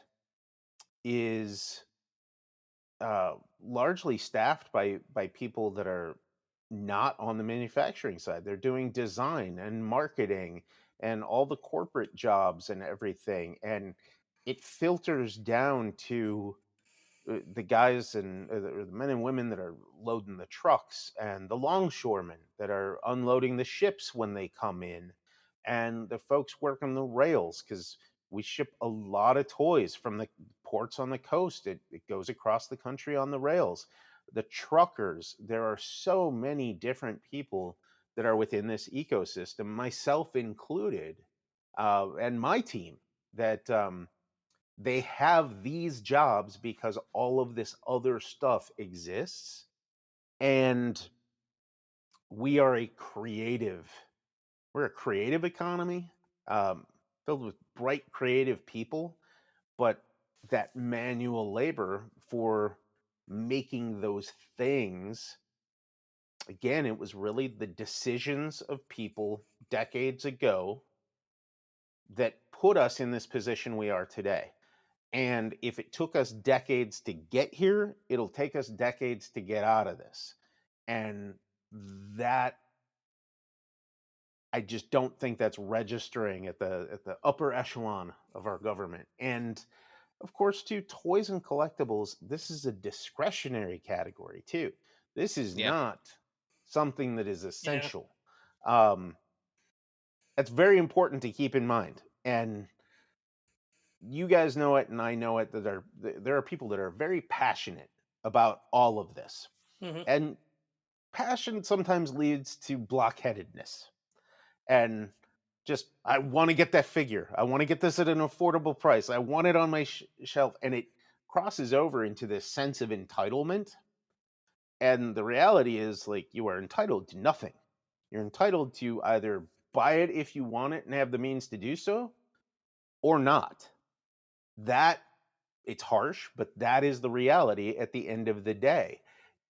is largely staffed by people that are not on the manufacturing side. They're doing design and marketing and all the corporate jobs and everything. And it filters down to the guys and the men and women that are loading the trucks, and the longshoremen that are unloading the ships when they come in, and the folks working the rails, because we ship a lot of toys from the ports on the coast. It goes across the country on the rails. The truckers, there are so many different people that are within this ecosystem, myself included, and my team, that they have these jobs because all of this other stuff exists. And we are we're a creative economy, um, filled with bright creative people, but that manual labor for making those things, again, it was really the decisions of people decades ago that put us in this position we are today. And if it took us decades to get here, it'll take us decades to get out of this. And that, I just don't think that's registering at the upper echelon of our government. And of course, too, toys and collectibles, this is a discretionary category too. This is Yeah. not something that is Yeah. essential. Um, that's very important to keep in mind. And you guys know it, and I know it, that there are people that are very passionate about all of this. Hmm. And passion sometimes leads to blockheadedness. And just, I want to get that figure. I want to get this at an affordable price. I want it on my shelf. And it crosses over into this sense of entitlement. And the reality is, like, you are entitled to nothing. You're entitled to either buy it if you want it and have the means to do so, or not. That, it's harsh, but that is the reality at the end of the day.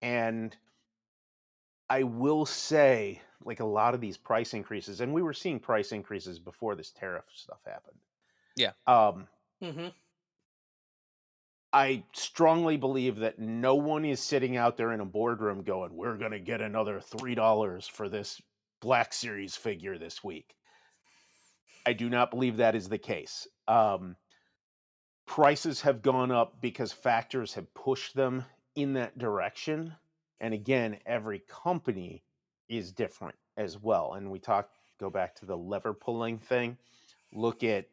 And I will say, like, a lot of these price increases, and we were seeing price increases before this tariff stuff happened. Yeah. Um, Hmm. I strongly believe that no one is sitting out there in a boardroom going, "We're going to get another $3 for this Black Series figure this week." I do not believe that is the case. Prices have gone up because factors have pushed them in that direction. And again, every company is different as well. And go back to the lever pulling thing. Look at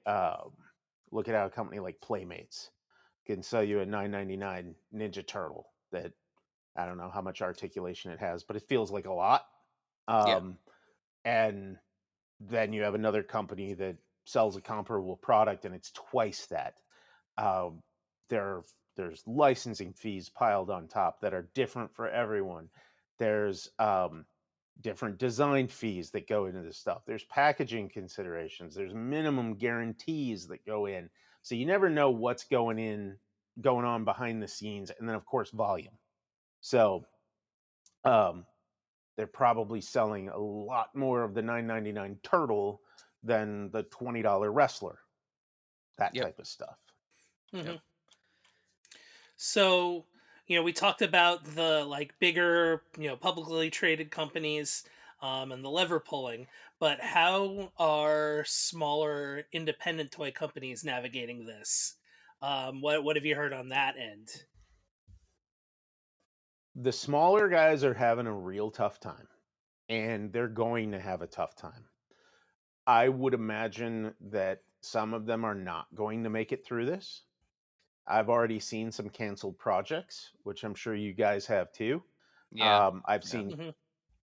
look at how a company like Playmates can sell you a $9.99 Ninja Turtle that, I don't know how much articulation it has, but it feels like a lot. Yeah. Um, and then you have another company that sells a comparable product and it's twice that. Um, there, there's licensing fees piled on top that are different for everyone. There's different design fees that go into this stuff. There's packaging considerations. There's minimum guarantees that go in. So you never know what's going on behind the scenes. And then of course volume. So um, they're probably selling a lot more of the $9.99 turtle than the $20 wrestler. That Yep. type of stuff. Hmm. Yep. So, we talked about the like bigger, publicly traded companies, and the lever pulling, but how are smaller independent toy companies navigating this? What have you heard on that end? The smaller guys are having a real tough time, and they're going to have a tough time. I would imagine that some of them are not going to make it through this. I've already seen some canceled projects, which I'm sure you guys have too. Yeah. I've Yeah. seen Hmm.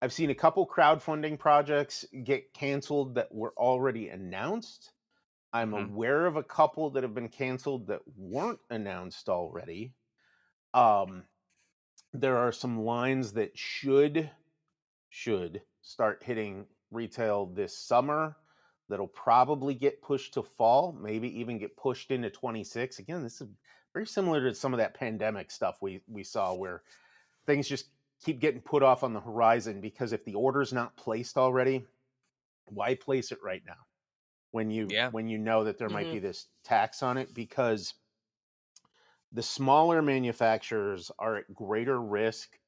I've seen a couple crowdfunding projects get canceled that were already announced. I'm Hmm. aware of a couple that have been canceled that weren't announced already. Um, there are some lines that should start hitting retail this summer that'll probably get pushed to fall, maybe even get pushed into 26. Again, this is very similar to some of that pandemic stuff we saw, where things just keep getting put off on the horizon, because if the order's not placed already, why place it right now Yeah. when you know that there might Hmm. be this tax on it? Because the smaller manufacturers are at greater risk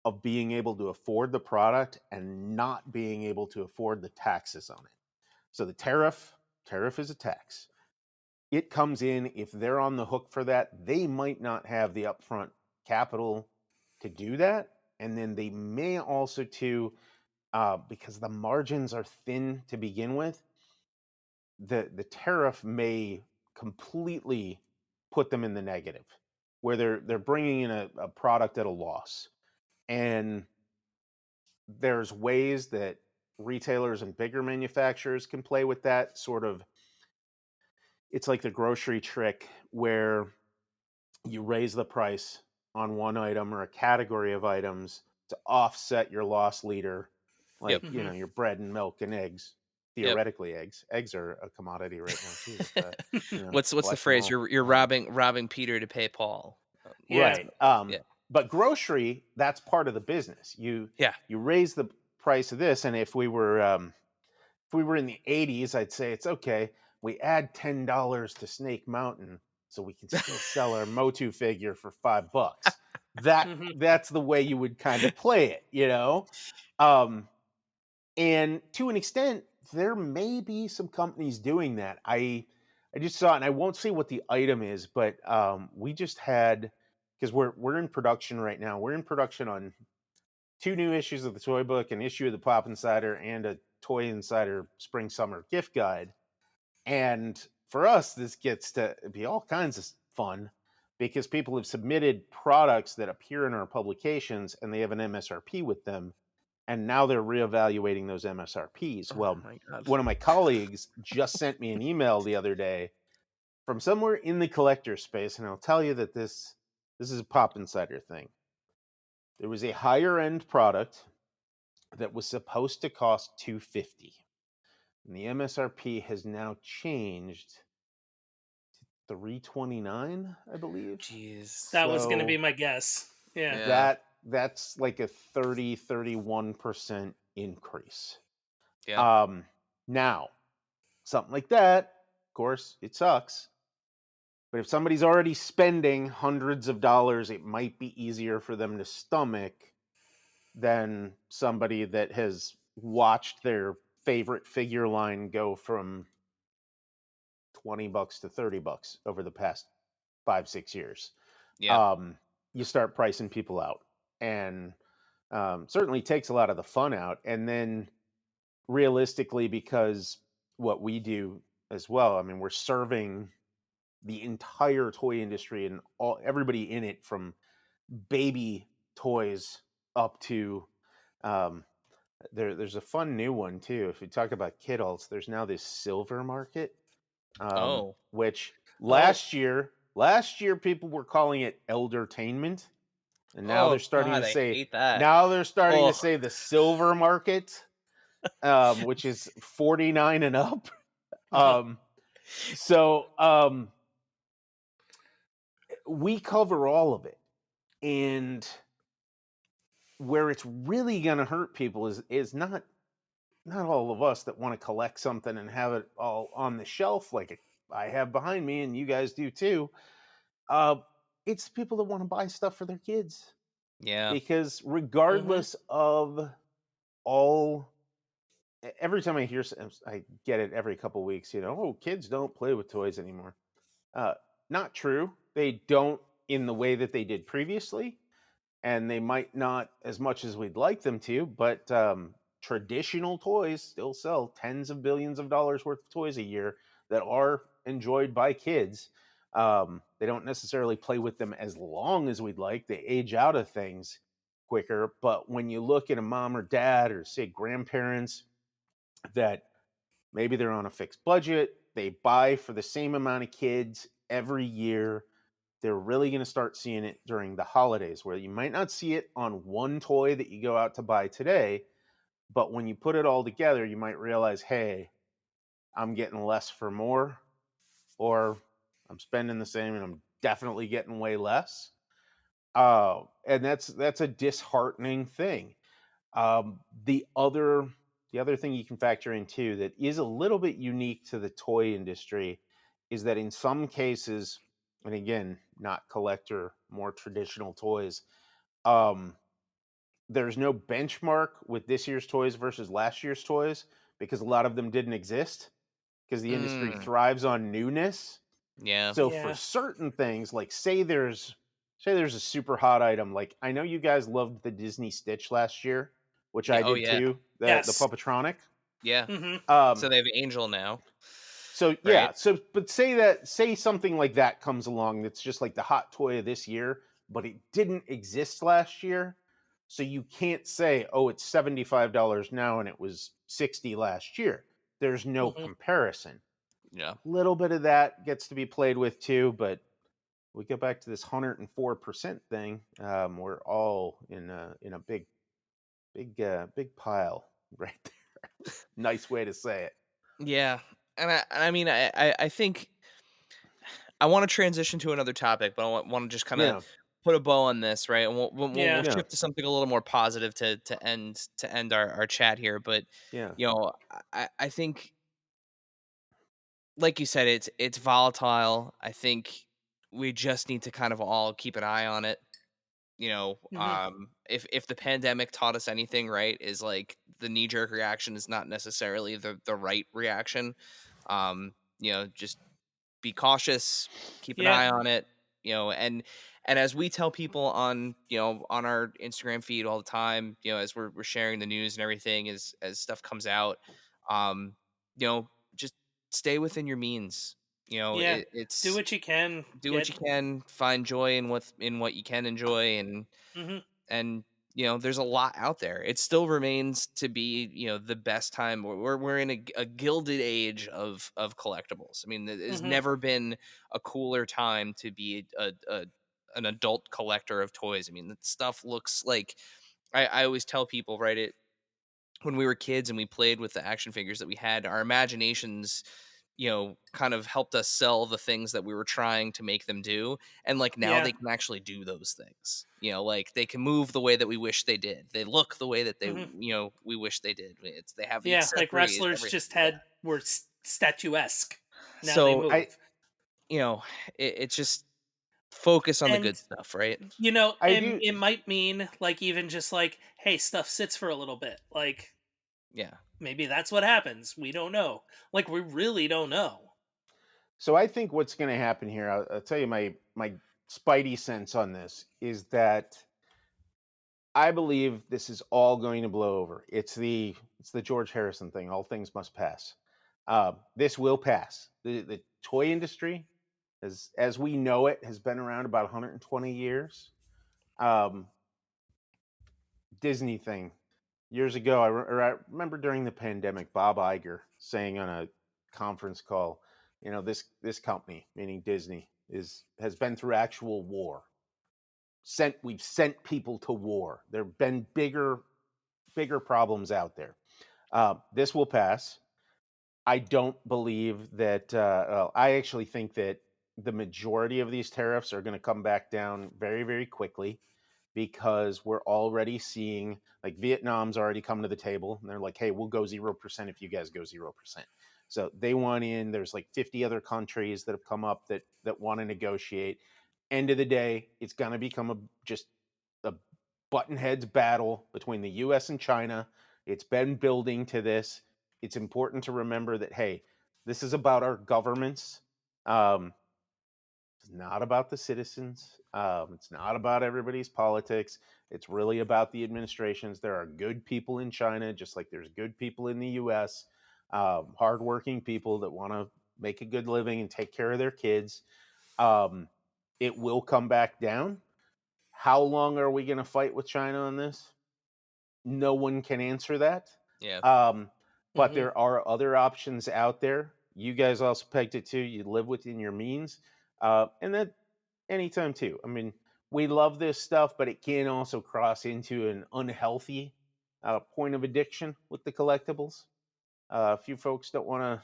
of being able to afford the product and not being able to afford the taxes on it. So the tariff is a tax. it comes in, if they're on the hook for that, they might not have the upfront capital to do that. And then they may also too, because the margins are thin to begin with, the tariff may completely put them in the negative, where they're bringing in a product at a loss. And there's ways that retailers and bigger manufacturers can play with that sort of. It's like the grocery trick where you raise the price on one item or a category of items to offset your loss leader, Yep. like, Mhm. your bread and milk and eggs. Yep. Theoretically, eggs are a commodity right now too, but What's the collect them phrase? all. You're robbing Peter to pay Paul. Yeah. Right. Yeah. But grocery, that's part of the business. Yeah. You raise the price of this, and if we were in the 80s, I'd say it's okay. We add $10 to Snake Mountain so we can still sell our Motu figure for $5. Mhm. That's the way you would kind of play it. Um, and to an extent, there may be some companies doing that. I just saw it, and I won't say what the item is, but we just had, because we're in production right now. We're in production on two new issues of the toy book, an issue of the Pop Insider, and a Toy Insider Spring Summer gift guide. And for us, this gets to be all kinds of fun because people have submitted products that appear in our publications and they have an MSRP with them. And now they're reevaluating those MSRPs. Oh Well, my god. one of my colleagues just sent me an email the other day from somewhere in the collector space, and I'll tell you that this is a Pop Insider thing. There was a higher end product that was supposed to cost 250, and the MSRP has now changed to 329, I believe. Jeez. That was going to be So my guess. Yeah. Yeah. that's like a 31% increase. Yeah. Um Now, something like that, of course, it sucks. But if somebody's already spending hundreds of dollars, it might be easier for them to stomach than somebody that has watched their favorite figure line go from $20 to $30 over the past 5-6 years. Yeah. um, you start pricing people out, and certainly takes a lot of the fun out. And then realistically, because what we do as well, I mean, we're serving the entire toy industry and everybody in it, from baby toys up to um, there's a fun new one too. If we talk about kidults, there's now this silver market, Oh. which Oh, last year people were calling it eldertainment, and now they're Oh starting god, to I say hate that. now they're starting to Oh. say the silver market, which is 49 and up. oh, um, so we cover all of it, and where it's really going to hurt people is not all of us that want to collect something and have it all on the shelf like I have behind me, and you guys do too. Uh, it's people that want to buy stuff for their kids, Yeah. because mhm. regardless of all, every time I hear, I get it every couple weeks. Oh, kids don't play with toys anymore. Uh, Not true. They don't in the way that they did previously, and they might not as much as we'd like them to, but traditional toys still sell tens of billions of dollars worth of toys a year that are enjoyed by kids. They don't necessarily play with them as long as we'd like. They age out of things quicker. But when you look at a mom or dad, or say grandparents, that maybe they're on a fixed budget, they buy for the same amount of kids every year, they're really going to start seeing it during the holidays, where you might not see it on one toy that you go out to buy today, but when you put it all together, you might realize, hey, I'm getting less for more, or I'm spending the same and I'm definitely getting way less. And that's a disheartening thing. Um, the other the other thing you can factor in too, that is a little bit unique to the toy industry, is that in some cases, and again, not collector, more traditional toys, um, there's no benchmark with this year's toys versus last year's toys, because a lot of them didn't exist, because the industry Mm. thrives on newness. Yeah. So for Yeah. certain things, like say there's a super hot item, like I know you guys loved the Disney Stitch last year, which Yeah. I Oh did yeah. too, the Yes. Puppetronic. Yeah. Mm-hmm. So Um, they have Angel now, so right? yeah, but say something like that comes along that's just like the hot toy of this year, but it didn't exist last year. So you can't say, oh, it's $75 now and it was 60 last year. There's no Mm-hmm. comparison. Yeah. Little bit of that gets to be played with too, but we go back to this 104% thing. We're all in a big pile right there. Nice way to say it. Yeah. And I mean I think I want to transition to another topic, but I want to just kind of Yeah, put a bow on this, right? And we'll Yeah. yeah, shift to something a little more positive to end our chat here. But yeah, you know, I think, like you said, it's volatile. I think we just need to kind of all keep an eye on it. Mm-hmm. If the pandemic taught us anything, right, is like the knee jerk reaction is not necessarily the right reaction. Just be cautious, keep an Yeah. eye on it, and as we tell people on our Instagram feed all the time, as we're sharing the news and everything as stuff comes out, um, just stay within your means. Yeah. Do It's what you can. do what Get. you can, find joy in what you can enjoy, Mm-hmm. and there's a lot out there. It still remains to be the best time. We're in a gilded age of collectibles. I mean, there's Mm-hmm. never been a cooler time to be an adult collector of toys. I mean, that stuff looks like, I always tell people, right, it when we were kids and we played with the action figures that we had, our imaginations, kind of helped us sell the things that we were trying to make them do. And like now Yeah. they can actually do those things. Like they can move the way that we wish they did. They look the way that Mm-hmm. we wish they did. They have the Yeah. Like accessories, wrestlers everything. just Yeah. were statuesque. Now they So, I move. you know, it's just focus on the And good stuff, right? I and do. it might mean like even just like, hey, stuff sits for a little bit. Like Yeah. maybe that's what happens. We don't know. Like we really don't know. So I think what's going to happen here, I'll tell you my spidey sense on this is that I believe this is all going to blow over. It's the George Harrison thing. All things must pass. This will pass. The toy industry, as we know it, has been around about 120 years. Um, Disney thing years ago. I remember during the pandemic, Bob Iger saying on a conference call, this company, meaning Disney, has been through actual war. We've sent people to war. There've been bigger problems out there. This will pass. I don't believe that. I actually think that the majority of these tariffs are going to come back down very, very quickly because we're already seeing, like, Vietnam's already come to the table and they're like, hey, we'll go 0% if you guys go 0%. So they want in. There's like 50 other countries that have come up that want to negotiate. End of the day, it's going to become just a button heads battle between the US and China. It's been building to this. It's important to remember that, hey, this is about our governments. Um, it's not about the citizens. It's not about everybody's politics. It's really about the administrations. There are good people in China, just like there's good people in the US, hardworking people that want to make a good living and take care of their kids. Um, it will come back down. How long are we going to fight with China on this? No one can answer that. Yeah. Um, but Hmm. there are other options out there. You guys also pegged it too. You live within your means, and that anytime too. I mean, we love this stuff, but it can also cross into an unhealthy point of addiction with the collectibles. A few folks don't want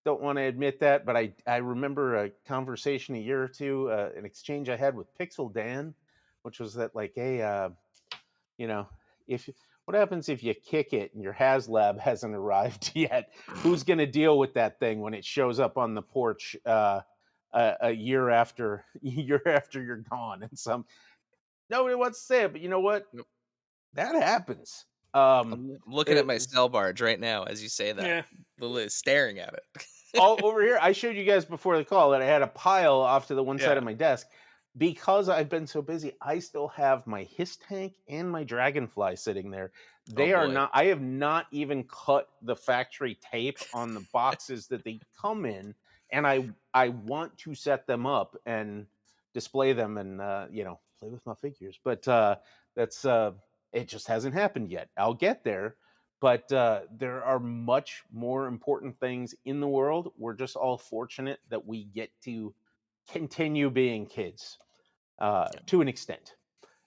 to admit that, but I remember a conversation a year or two, an exchange I had with Pixel Dan, which was that like, hey, you know, if what happens if you kick it and your HasLab hasn't arrived yet? Who's going to deal with that thing when it shows up on the porch a year after year after you're gone? And nobody wants to say it, but you know what? Yep. That happens. Um, I'm looking at my it's cell barge right now as you say that. Yeah. The list, staring at it. all over here. I showed you guys before the call that I had a pile off to the one side Yeah. of my desk. Because I've been so busy, I still have my Hiss tank and my Dragonfly sitting there. Oh They are boy. not, I have not even cut the factory tape on the boxes that they come in. And I want to set them up and display them and, play with my figures. But that's, it just hasn't happened yet. I'll get there. But there are much more important things in the world. We're just all fortunate that we get to continue being kids to an extent.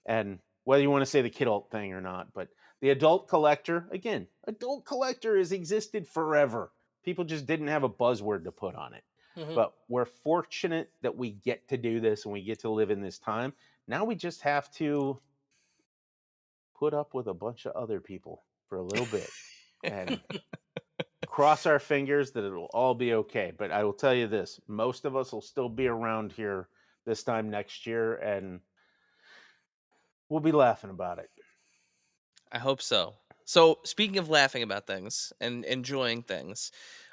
And whether you want to say the kidult thing or not, but the adult collector, again, adult collector has existed forever. People just didn't have a buzzword to put on it. Mhm. But we're fortunate that we get to do this and we get to live in this time. Now we just have to put up with a bunch of other people for a little bit and cross our fingers that it'll all be okay. But I will tell you this, most of us will still be around here this time next year and we'll be laughing about it. I hope so. So, speaking of laughing about things and enjoying things,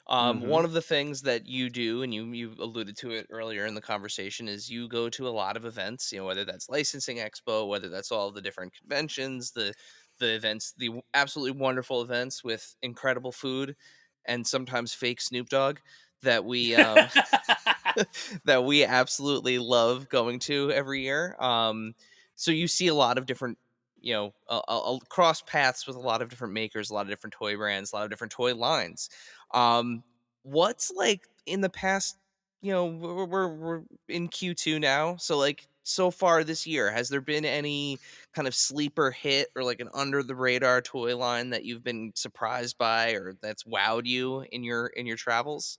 Hmm. one of the things that you do, and you alluded to it earlier in the conversation, is you go to a lot of events. You know, whether that's licensing expo, whether that's all the different conventions, the events, absolutely wonderful events with incredible food, and sometimes fake Snoop Dogg that we that we absolutely love going to every year. So you see a lot of different, cross paths with a lot of different makers, a lot of different toy brands, a lot of different toy lines. Um, what's like in the past? We're in Q2 now, so like so far this year, has there been any kind of sleeper hit or like an under the radar toy line that you've been surprised by or that's wowed you in your travels?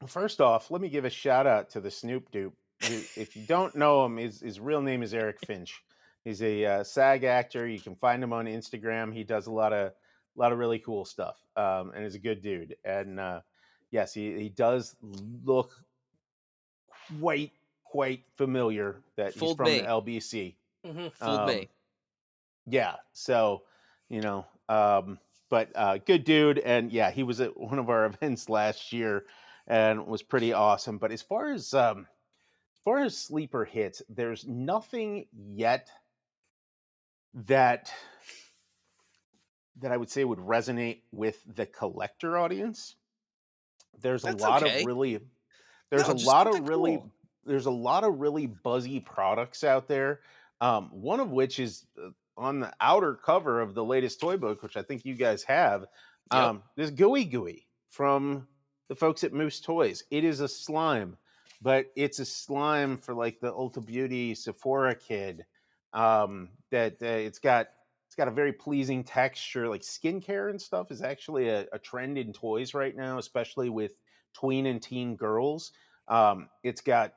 First off, let me give a shout out to the Snoop Dupe. If you don't know him, his real name is Eric Finch. He's a SAG actor. You can find him on Instagram. He does a lot of really cool stuff, and is a good dude. And yes, he does look quite quite familiar. That he's Fooled from the me. LBC. Mhm. Fooled Um, me. Yeah. So, but good dude. And yeah, he was at one of our events last year and was pretty awesome. But as far as sleeper hits, there's nothing yet that that I would say would resonate with the collector audience. There's a That's lot of okay. really there's a No, just lot of something really cool. there's a lot of really buzzy products out there. One of which is on the outer cover of the latest toy book, which I think you guys have. Yep. This Gooey Gooey from the folks at Moose Toys. It is a slime, but it's a slime for like the Ulta Beauty Sephora kid. That it's got a very pleasing texture. Like skincare and stuff is actually a trend in toys right now, especially with tween and teen girls. It's got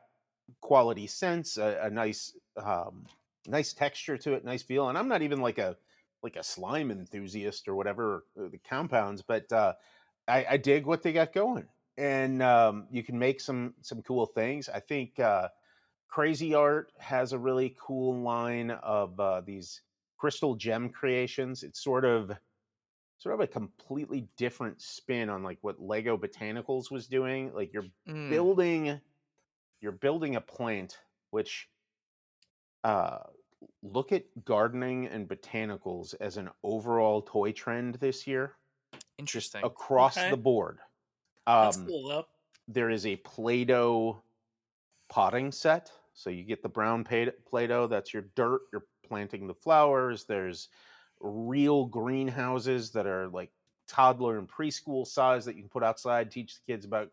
quality scents, a nice texture to it, nice feel. And I'm not even like a slime enthusiast or whatever the compounds, but I dig what they got going. And you can make some cool things. I think Crazy Art has a really cool line of these crystal gem creations. It's sort of a completely different spin on like what Lego Botanicals was doing. Like Mm, building you're building a plant, which uh look at gardening and botanicals as an overall toy trend this year, just interesting. across the Okay. board. That's Um cool though. there is a Play-Doh potting set. So you get the brown Play-Doh, that's your dirt, you're planting the flowers. There's real greenhouses that are like toddler and preschool size that you can put outside, teach the kids about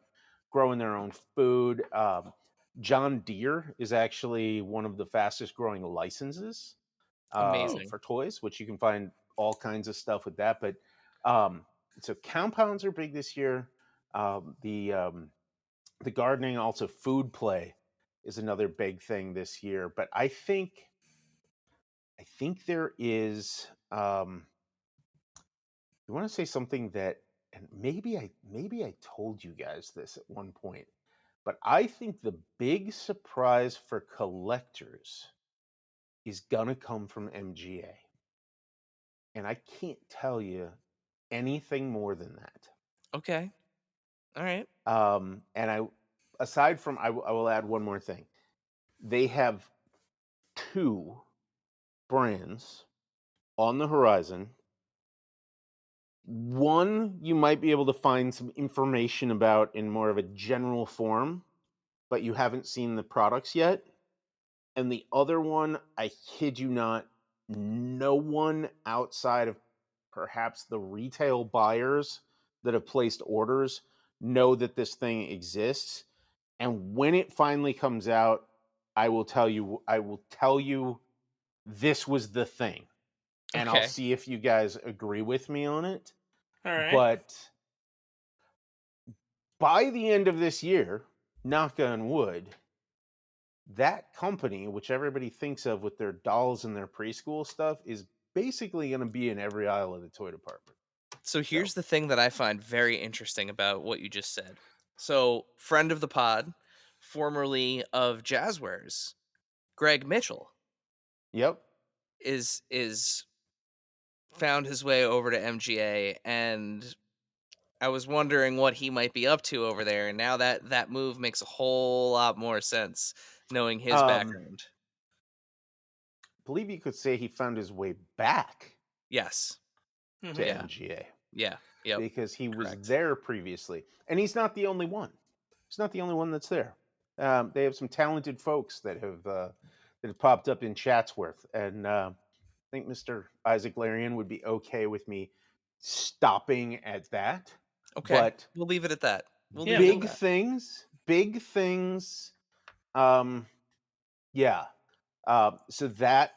growing their own food. John Deere is actually one of the fastest growing licenses Hmm. Amazing. for toys, which you can find all kinds of stuff with that. But um, so compounds are big this year. The gardening, also food play, is another big thing this year. But I think there is. You want to say something that, and maybe I told you guys this at one point, but I think the big surprise for collectors is gonna come from MGA, and I can't tell you anything more than that. Okay. All right. And aside from, I will add one more thing. They have two brands on the horizon. One you might be able to find some information about in more of a general form, but you haven't seen the products yet. And the other one, I kid you not, no one outside of perhaps the retail buyers that have placed orders know that this thing exists. And when it finally comes out, I will tell you this was the thing. And I'll Okay. see if you guys agree with me on it. All right. But by the end of this year, knock on wood, that company, which everybody thinks of with their dolls and their preschool stuff, is basically going to be in every aisle of the toy department. So So, here's the thing that I find very interesting about what you just said. So, friend of the pod, formerly of Jazzwares, Greg Mitchell yep. is found his way over to MGA, and I was wondering what he might be up to over there. And now that move makes a whole lot more sense, knowing his Um, background. believe you could say he found his way back Yes. to Hmm. Yeah. MGA Yeah. Yep. because he was Correct. there previously, and he's not the only one. He's not the only one that's there. They have some talented folks that have popped up in Chatsworth, and I think Mr. Isaac Larian would be okay with me stopping at that. Okay. But We'll leave it at that. We'll Yeah, leave it at cool. that. big things. Um, yeah. So that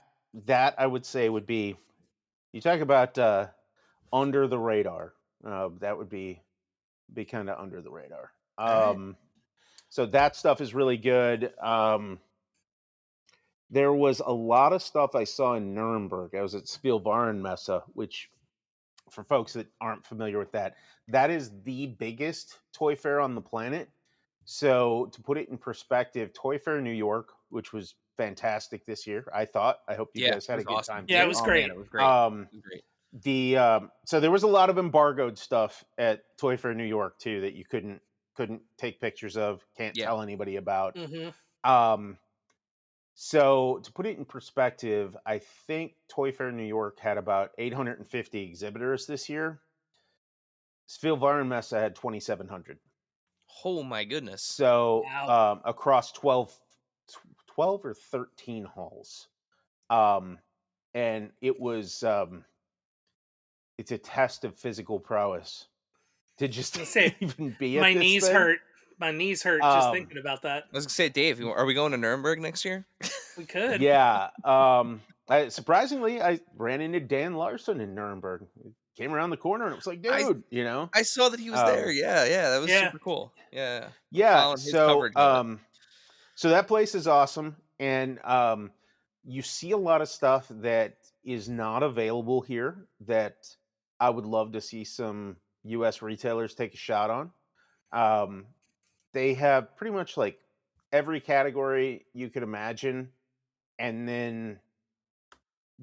I would say would be, you talk about under the radar. That would be kind of under the radar. All right. So that stuff is really good. There was a lot of stuff I saw in Nuremberg. I was at Spielwarenmesse, which, for folks that aren't familiar with that, that is the biggest toy fair on the planet. So to put it in perspective, Toy Fair New York, which was fantastic this year, I thought. I hope you Yeah, guys it had a was good awesome. time Yeah, it too. was Oh man, great. it was great. Um, It was great. so there was a lot of embargoed stuff at Toy Fair New York too that you couldn't take pictures of, can't Yeah. tell anybody about. Hmm. Um, so to put it in perspective, I think Toy Fair New York had about 850 exhibitors this year. Spielwarenmesse had 2,700. Oh my goodness. So Wow. across 12 or 13 halls. Um, and it's a test of physical prowess to just Let's say even be at my this knees thing. hurt. My knees hurt just Um, thinking about that. I was gonna say, Dave, are we going to Nuremberg next year? We could. yeah. Surprisingly, I ran into Dan Larson in Nuremberg. He came around the corner and it was like, I dude, you know. I saw that he was there. Um, Yeah, yeah, that was Yeah. super cool. Yeah, I'm yeah. following his coverage of it. So that place is awesome, and you see a lot of stuff that is not available here that I would love to see some U.S. retailers take a shot on. Um, they have pretty much like every category you could imagine, and then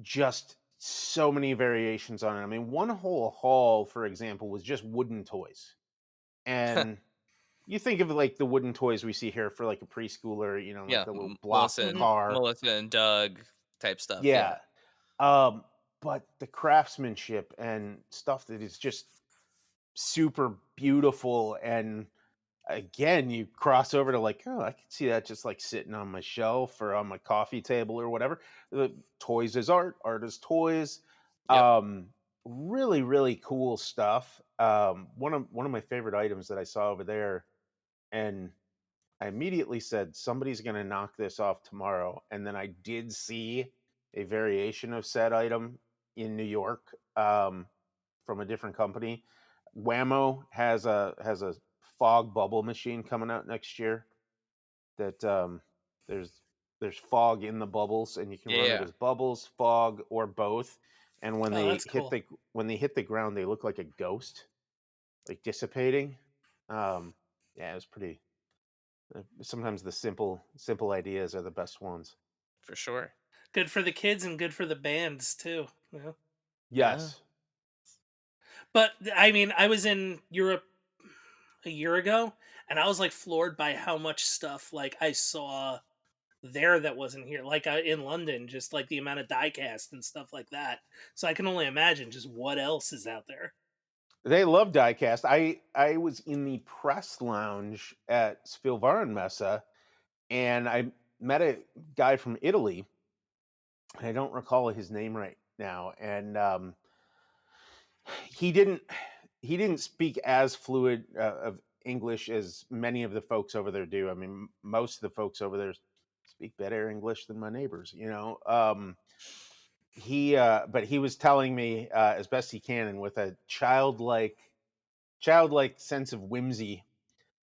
just so many variations on it. I mean, one whole hall, for example, was just wooden toys, and you think of like the wooden toys we see here for like a preschooler, like Yeah, the little block Melissa and Hmm. car. Melissa and Doug type stuff. Yeah, Yeah. Um, but the craftsmanship and stuff that is just super beautiful. And again, you cross over to like, oh, I can see that just like sitting on my shelf or on my coffee table or whatever. The toys is art, art is toys. yep. Um, really, really cool stuff. One of my favorite items that I saw over there, and I immediately said, somebody's going to knock this off tomorrow. And then I did see a variation of said item in New York, from a different company. Whammo has a fog bubble machine coming out next year that, there's there's fog in the bubbles, and you can run it Yeah, as bubbles, fog, or both. And Oh, that's cool. when they hit the ground, they look like a ghost, like dissipating. Yeah, it was pretty. Sometimes the simple ideas are the best ones. for sure. Good for the kids and good for the bands too. You know? Yeah. Yes. But I mean, I was in Europe a year ago, and I was like floored by how much stuff like I saw there that wasn't here, like in London, just like the amount of diecast and stuff like that. So I can only imagine just what else is out there. They love diecast. I was in the press lounge at Spielwarenmesse, and I met a guy from Italy. I don't recall his name right now, and he didn't he didn't speak as fluid of English as many of the folks over there do. I mean, most of the folks over there speak better English than my neighbors. But he was telling me as best he can, and with a childlike sense of whimsy,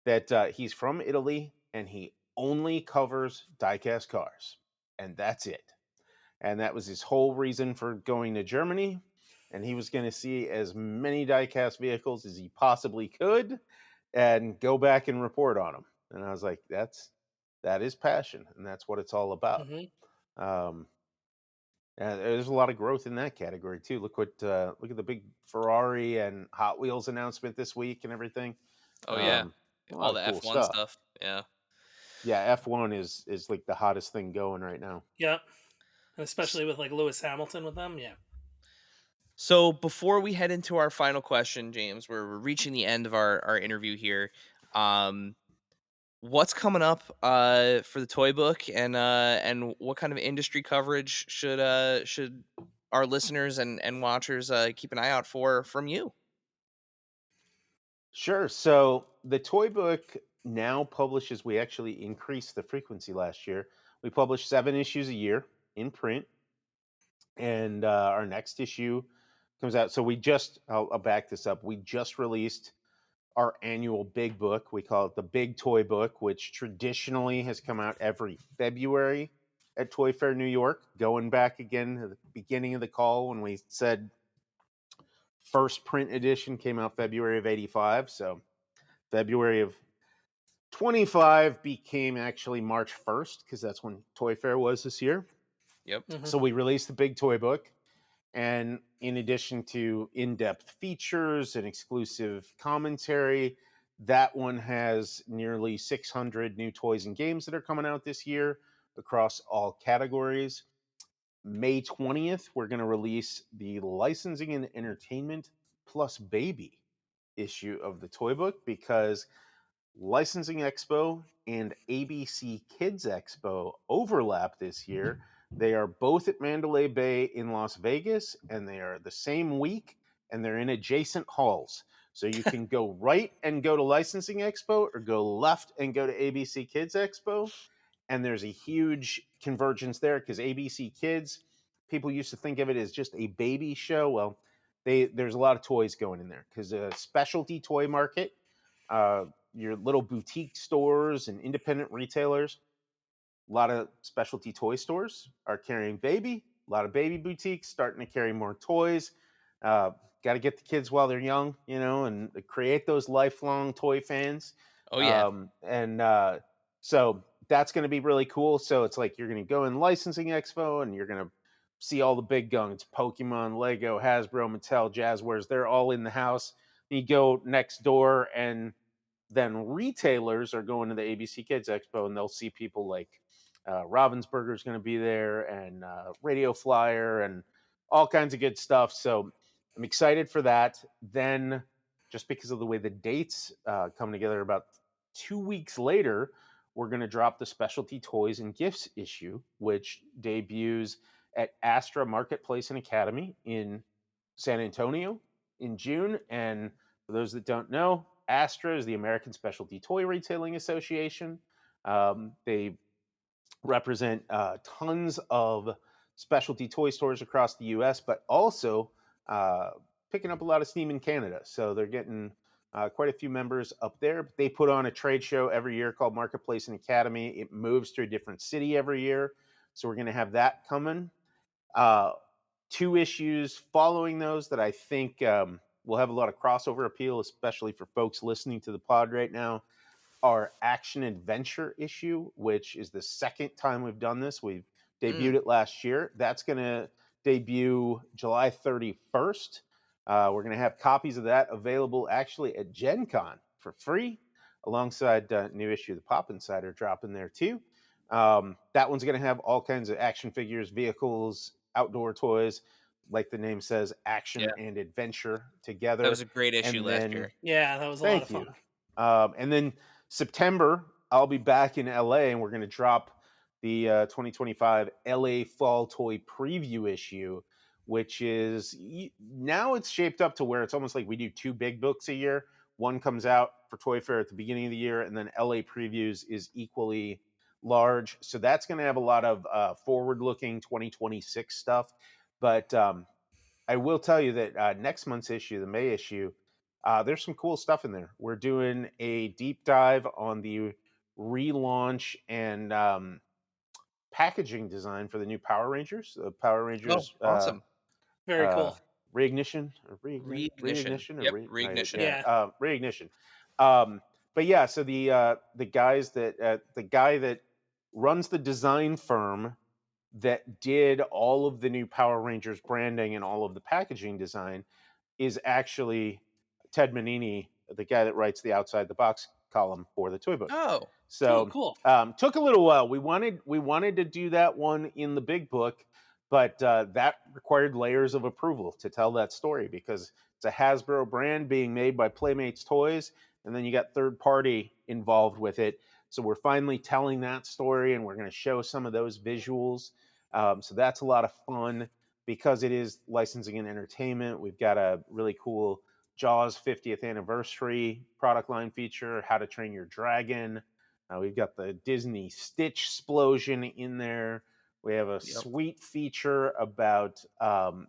that he's from Italy and he only covers diecast cars, and that's it. And that was his whole reason for going to Germany. And he was going to see as many diecast vehicles as he possibly could, and go back and report on them. And I was like, that is passion, and that's what it's all about. Hmm. Um, and there's a lot of growth in that category too. Look at the big Ferrari and Hot Wheels announcement this week and everything. Oh yeah, A all lot of the cool F1 stuff. stuff. Yeah. Yeah, F1 is like the hottest thing going right now. Yep, and especially with like Lewis Hamilton with them. Yeah. So before we head into our final question, James, we're reaching the end of our interview here. Um, what's coming up for the toy book, and what kind of industry coverage should our listeners and watchers keep an eye out for from you? Sure. So the toy book now publishes, we actually increased the frequency last year. We publish 7 issues a year in print, and our next issue comes out. So I'll back this up. We just released our annual big book. We call it the Big Toy Book, which traditionally has come out every February at Toy Fair New York, going back again to the beginning of the call when we said first print edition came out February of 85. So February of 25 became actually March 1st, because that's when Toy Fair was this year. Yep. Hmm. So we released the Big Toy Book. And in addition to in depth features and exclusive commentary, that one has nearly 600 new toys and games that are coming out this year across all categories. May 20th, we're going to release the licensing and entertainment plus baby issue of the toy book, because Licensing Expo and ABC Kids Expo overlap this year. They are both at Mandalay Bay in Las Vegas, and they are the same week, and they're in adjacent halls. So you can go right and go to Licensing Expo, or go left and go to ABC Kids Expo. And there's a huge convergence there, because ABC Kids, people used to think of it as just a baby show. Well, there's a lot of toys going in there, because a specialty toy market, uh, your little boutique stores and independent retailers, a lot of specialty toy stores are carrying baby. A lot of baby boutiques starting to carry more toys. Uh, Got to get the kids while they're young, and create those lifelong toy fans. Oh yeah. And So that's going to be really cool. So it's like you're going to go in Licensing Expo, and you're going to see all the big guns: Pokemon, Lego, Hasbro, Mattel, Jazzwares. They're all in the house. You go next door, and then retailers are going to the ABC Kids Expo, and they'll see people like Ravensburger is going to be there, and Radio Flyer, and all kinds of good stuff. So I'm excited for that. Then, just because of the way the dates come together, about 2 weeks later, we're going to drop the Specialty Toys and Gifts issue, which debuts at Astra Marketplace and Academy in San Antonio in June. And for those that don't know, Astra is the American Specialty Toy Retailing Association. They represent tons of specialty toy stores across the U.S., but also uh, picking up a lot of steam in Canada. So they're getting quite a few members up there. They put on a trade show every year called Marketplace and Academy. It moves to a different city every year. So we're going to have that coming. Uh, 2 issues following those that I think will have a lot of crossover appeal, especially for folks listening to the pod right now. Our action adventure issue, which is the second time we've done this. We've debuted Mm. it last year. That's going to debut July 31st. We're going to have copies of that available actually at Gen Con for free, alongside new issue of the Pop Insider dropping there too. That one's going to have all kinds of action figures, vehicles, outdoor toys, like the name says, action Yeah, and adventure that was together. a great issue And last then, year. Yeah, that was a lot of thank fun. you. And then September, I'll be back in LA, and we're going to drop the 2025 LA Fall Toy Preview issue, which is now it's shaped up to where it's almost like we do 2 big books a year. One comes out for Toy Fair at the beginning of the year, and then LA Previews is equally large. So that's going to have a lot of forward-looking 2026 stuff. But I will tell you that next month's issue, the May issue, there's some cool stuff in there. We're doing a deep dive on the relaunch and packaging design for the new Power Rangers. Power Oh, Rangers awesome. Very uh, cool. reignition or Reignition. reignition or Yep, reignition. yeah, Yeah. reignition. But yeah, so the guys that the guy that runs the design firm that did all of the new Power Rangers branding and all of the packaging design is actually Ted Manini, the guy that writes the outside the box column for the toy book. Oh, Oh, So cool. took a little while. We wanted to do that one in the big book, but that required layers of approval to tell that story because it's a Hasbro brand being made by Playmates Toys, and then you got third party involved with it. So we're finally telling that story, and we're going to show some of those visuals. So that's a lot of fun because it is licensing and entertainment. We've got a really cool Jaws 50th anniversary product line feature, How to Train Your Dragon. We've got the Disney Stitch explosion in there. We have a yep. sweet feature about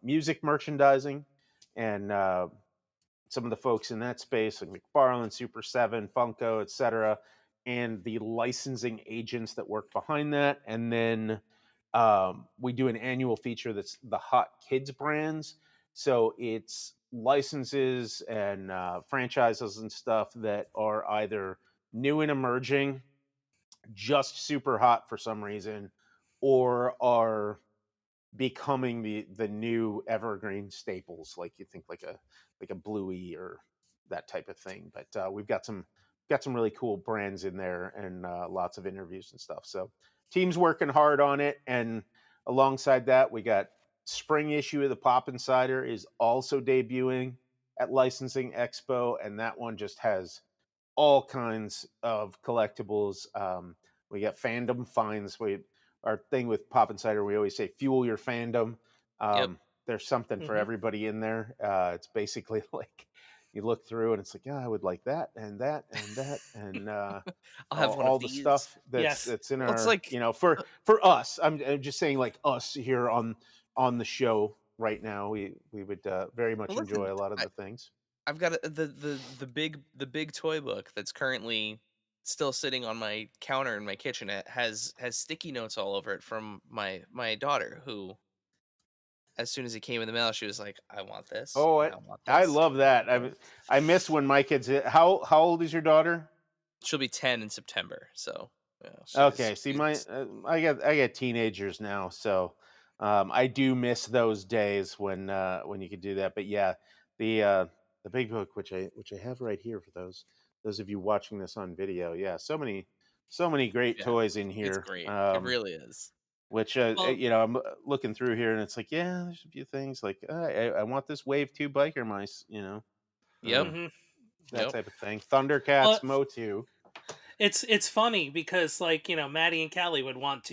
music merchandising and some of the folks in that space, like McFarlane, Super 7, Funko, etc., and the licensing agents that work behind that. And then we do an annual feature that's the Hot Kids brands. So it's licenses and franchises and stuff that are either new and emerging, just super hot for some reason, or are becoming the new evergreen staples, like you think like a Bluey or that type of thing. But we've got some really cool brands in there and lots of interviews and stuff. So team's working hard on it, and alongside that, we got spring issue of the Pop Insider is also debuting at Licensing Expo, and that one just has all kinds of collectibles. We got fandom finds. Our thing with Pop Insider, we always say fuel your fandom. Yep. There's something for Hmm. everybody in there. It's basically like you look through and it's like, yeah, I would like that and that and that and I'll have one of all the these. stuff Yes. that's in Well, it's our, like for us. I'm just saying like us here on the show right now. We would very much well, listen, enjoy a lot of the things. I've got the big toy book that's currently still sitting on my counter in my kitchen. It has sticky notes all over it from my daughter, who as soon as it came in the mail, she was like, "I want this, Oh, and I want I this, love and I want that. this." I miss when my kids. How old is your daughter? She'll be 10 in September, so yeah, Okay, see, she's I got teenagers now, so I do miss those days when you could do that. But yeah, the big book, which I have right here for those of you watching this on video. Yeah, so many great yeah, toys in it's here. great. It really is. Which Well, I'm looking through here, and it's like, yeah, there's a few things like I want this Wave 2 biker mice, Yep, um, hmm that yep. type of thing. well, Thundercats, Motu. it's funny because like Maddie and Callie would want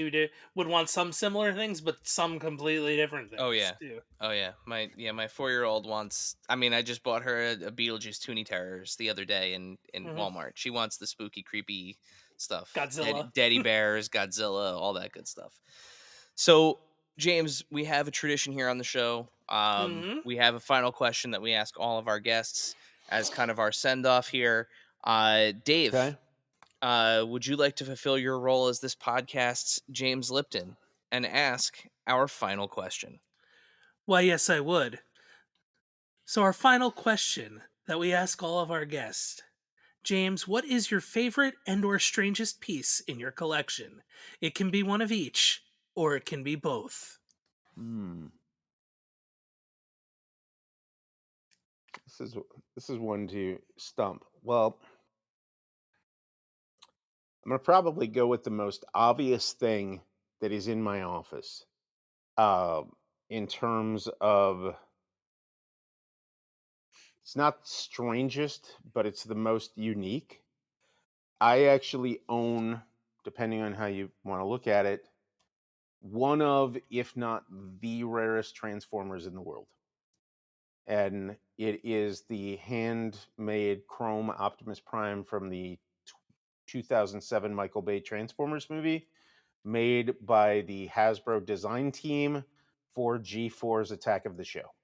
some similar things, but some completely different Oh things yeah. too. Oh yeah. My 4-year-old wants, I mean, I just bought her a Beetlejuice Toonie Terrors the other day in Hmm. Walmart. She wants the spooky, creepy stuff. Godzilla. Daddy bears, Godzilla, all that good stuff. So, James, we have a tradition here on the show. Hmm. We have a final question that we ask all of our guests as kind of our send off here. Dave, Okay. would you like to fulfill your role as this podcast's James Lipton and ask our final question? Why, yes, I would. So our final question that we ask all of our guests, James, what is your favorite and/or strangest piece in your collection? It can be one of each, or it can be both. Hmm. This is this is one to stump. Well, I'm gonna probably go with the most obvious thing that is in my office. In terms of, it's not the strangest, but it's the most unique. I actually own, depending on how you want to look at it, one of, if not the rarest Transformers in the world. And it is the handmade chrome Optimus Prime from the 2007 Michael Bay Transformers movie, made by the Hasbro design team for G4's Attack of the Show.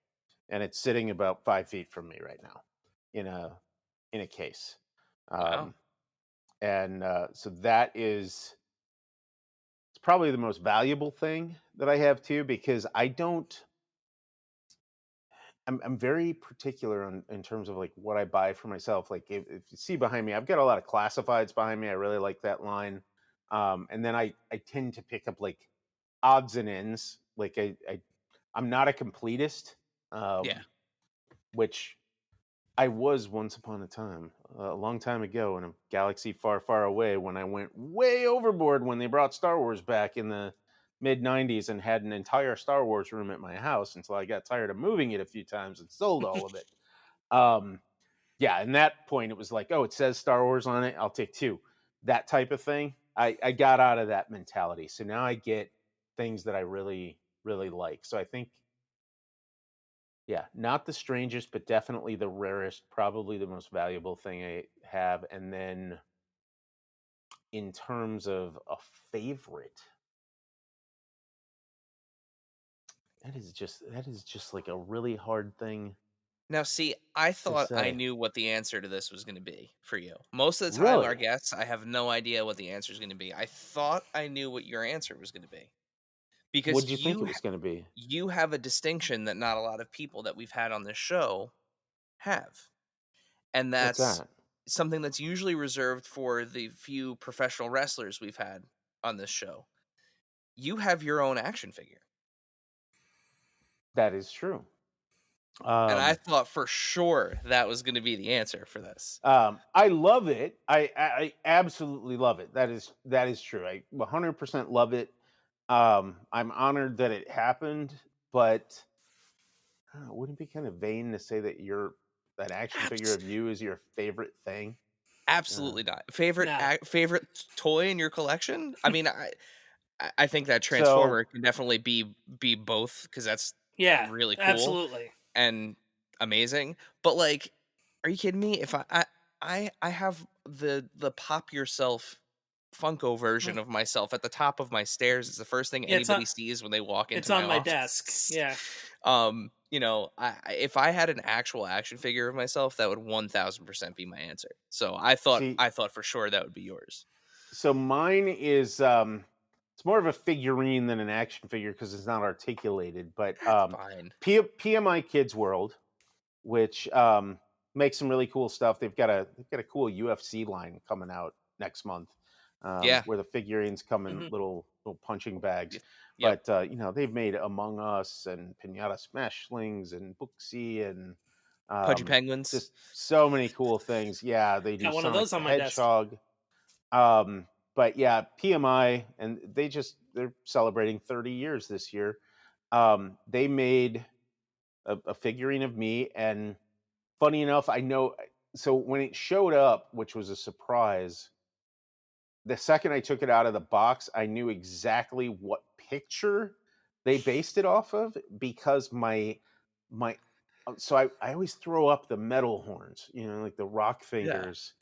And it's sitting about 5 feet from me right now in a case. Wow. Um, and so that is, it's probably the most valuable thing that I have too, because I'm very particular on in terms of like what I buy for myself. Like if you see behind me, I've got a lot of classifieds behind me. I really like that line. And then I tend to pick up like odds and ends. Like I'm not a completist, Yeah. which I was once upon a time, a long time ago in a galaxy far, far away, when I went way overboard when they brought Star Wars back in the mid 90s and had an entire Star Wars room at my house until I got tired of moving it a few times and sold all of it. Um, yeah, and that point it was like, oh, it says Star Wars on it, I'll take two. That type of thing. I got out of that mentality. So now I get things that I really, really like. So I think, yeah, not the strangest, but definitely the rarest, probably the most valuable thing I have. And then in terms of a favorite, that is just like a really hard thing Now, see, I to thought I say. knew what the answer to this was going to be for you. Most of the time, our Really? guests, I have no idea what the answer is going to be. I thought I knew what your answer was going to be because What'd you think it was going to be? you have a distinction that not a lot of people that we've had on this show have, and What's that's that? something that's usually reserved for the few professional wrestlers we've had on this show. You have your own action figure. That is true. And I Um, thought for sure that was going to be the answer for this. I love it. I absolutely love it. That is true. I 100% love it. I'm honored that it happened, but I don't know, wouldn't it be kind of vain to say that that action figure Abs- of you is your favorite thing? Uh, Absolutely not. Favorite No. favorite toy in your collection? I mean, I think that so Transformer can definitely be both because that's Yeah, really cool absolutely. and amazing. But like, are you kidding me? If I have the pop yourself Funko version Mm. of myself at the top of my stairs. It's the first thing Yeah, anybody sees when they walk it's into my on my desk. office. Yeah. If I had an actual action figure of myself, that would 1000% be my answer. So see, I thought for sure that would be yours. so mine is it's more of a figurine than an action figure because it's not articulated, but That's fine. PMI Kids World, which makes some really cool stuff. They've got a cool UFC line coming out next month, Yeah. where the figurines come in Hmm. little punching bags. y- Yep. But they've made Among Us and Pinata Smashslings and Booksy and Pudgy um, penguins. just so many cool things. Yeah, they do Got one of Sonic those the on my desk. Hedgehog. But yeah, PMI, and they're celebrating 30 years this year. They made a figurine of me, and funny enough, I know. So when it showed up, which was a surprise, the second I took it out of the box, I knew exactly what picture they based it off of because my so I always throw up the metal horns, like the rock Yeah. fingers,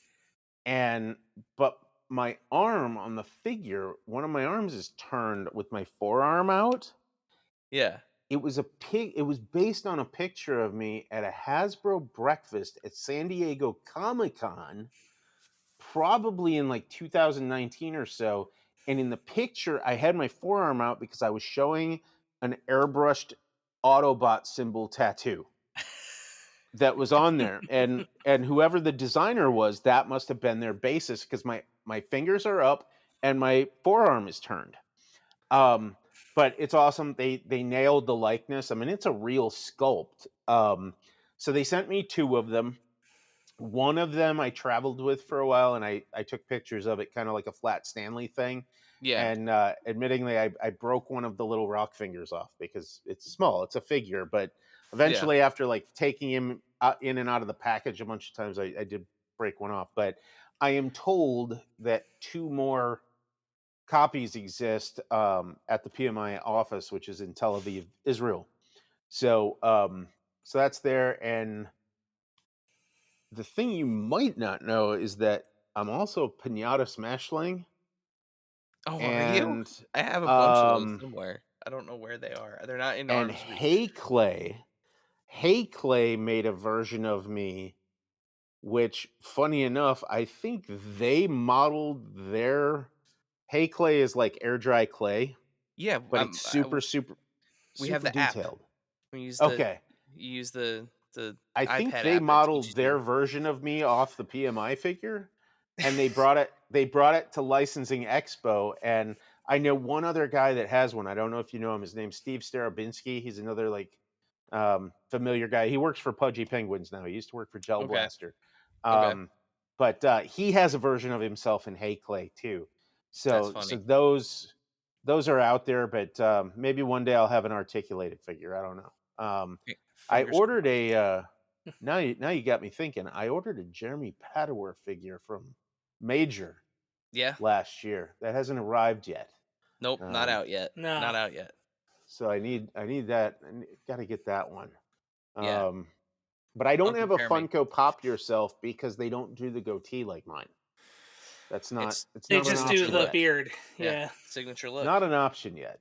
and but my arm on the figure, one of my arms is turned with my forearm out. Yeah. It was based on a picture of me at a Hasbro breakfast at San Diego Comic-Con, probably in like 2019 or so. And in the picture, I had my forearm out because I was showing an airbrushed Autobot symbol tattoo that was on there. And whoever the designer was, that must have been their basis because my fingers are up and my forearm is turned. Um, but it's awesome. They nailed the likeness. I mean, it's a real sculpt. So they sent me two of them. One of them I traveled with for a while, and I took pictures of it, kind of like a flat Stanley thing. Yeah. And admittingly, I broke one of the little rock fingers off because it's small. It's a figure, but Yeah. eventually, after like taking him in and out of the package a bunch of times, I did break one off. But I am told that 2 more copies exist at the PMI office, which is in Tel Aviv, Israel. So so that's there. And the thing you might not know is that I'm also Pinata Smashling, Oh, are you? and I have a bunch of those um somewhere. I don't know where they are. They're not in and arm's reach. Hey Clay made a version of me, which, funny enough, I think they modeled their Hey Clay is like air dry clay, Yeah, but it's super we have super the app. detailed. We use the Okay, you use the I think iPad they app that modeled teaches you. their version of me off the PMI figure, and they brought it to Licensing Expo. And I know one other guy that has one. I don't know if you know him. His name's Steve Starobinski. He's another like familiar guy. He works for Pudgy Penguins now. He used to work for Gel Okay. Blaster. Okay. But he has a version of himself in Hey Clay too. That's So funny. those are out there, but maybe one day I'll have an articulated figure. I don't know. I Fingers ordered crossed. a now you got me thinking. I ordered a Jeremy Padawer figure from Major Yeah. last year. That hasn't arrived yet. Nope, not Um, out yet. No. Not out yet. so I need that. Got to get that one. Yeah. Um, but I don't Uncle have a Jeremy. Funko Pop Yourself because they don't do the goatee like mine. It's It's They not an just do signature option the look. yet. beard. Yeah. Yeah. Signature look. Not an option yet.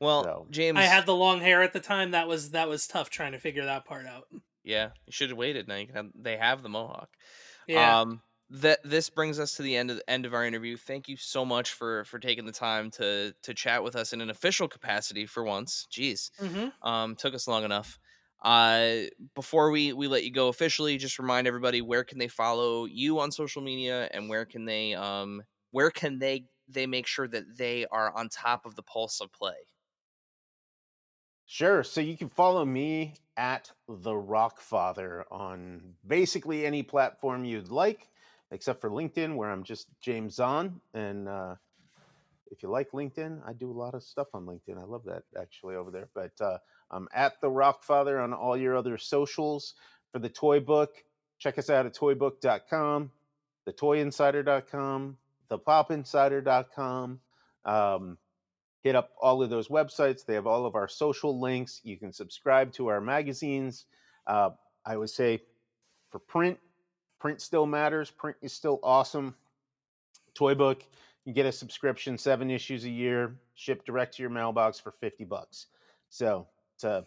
Well, So I James, had the long hair at the time. That was tough trying to figure that part out. yeah, you should have waited. Now you can they have the mohawk. Yeah. That this brings us to the end of our interview. Thank you so much for taking the time to chat with us in an official capacity for once. Jeez. Mm-hmm. Took us long enough. Before we let you go officially, just remind everybody, where can they follow you on social media, and where can they make sure that they are on top of the pulse of play? sure. So you can follow me at the Rockfather on basically any platform you'd like, except for LinkedIn, where I'm just James Zahn. And if you like LinkedIn, I do a lot of stuff on LinkedIn. I love that actually over there. But I'm at the Rockfather on all your other socials. For the toy book, check us out at toybook.com, thetoyinsider.com, thepopinsider.com. Hit up all of those websites. They have all of our social links. You can subscribe to our magazines. I would say for print still matters. Print is still awesome. Toy book, you get a subscription, 7 issues a year, shipped direct to your mailbox for $50. So it's a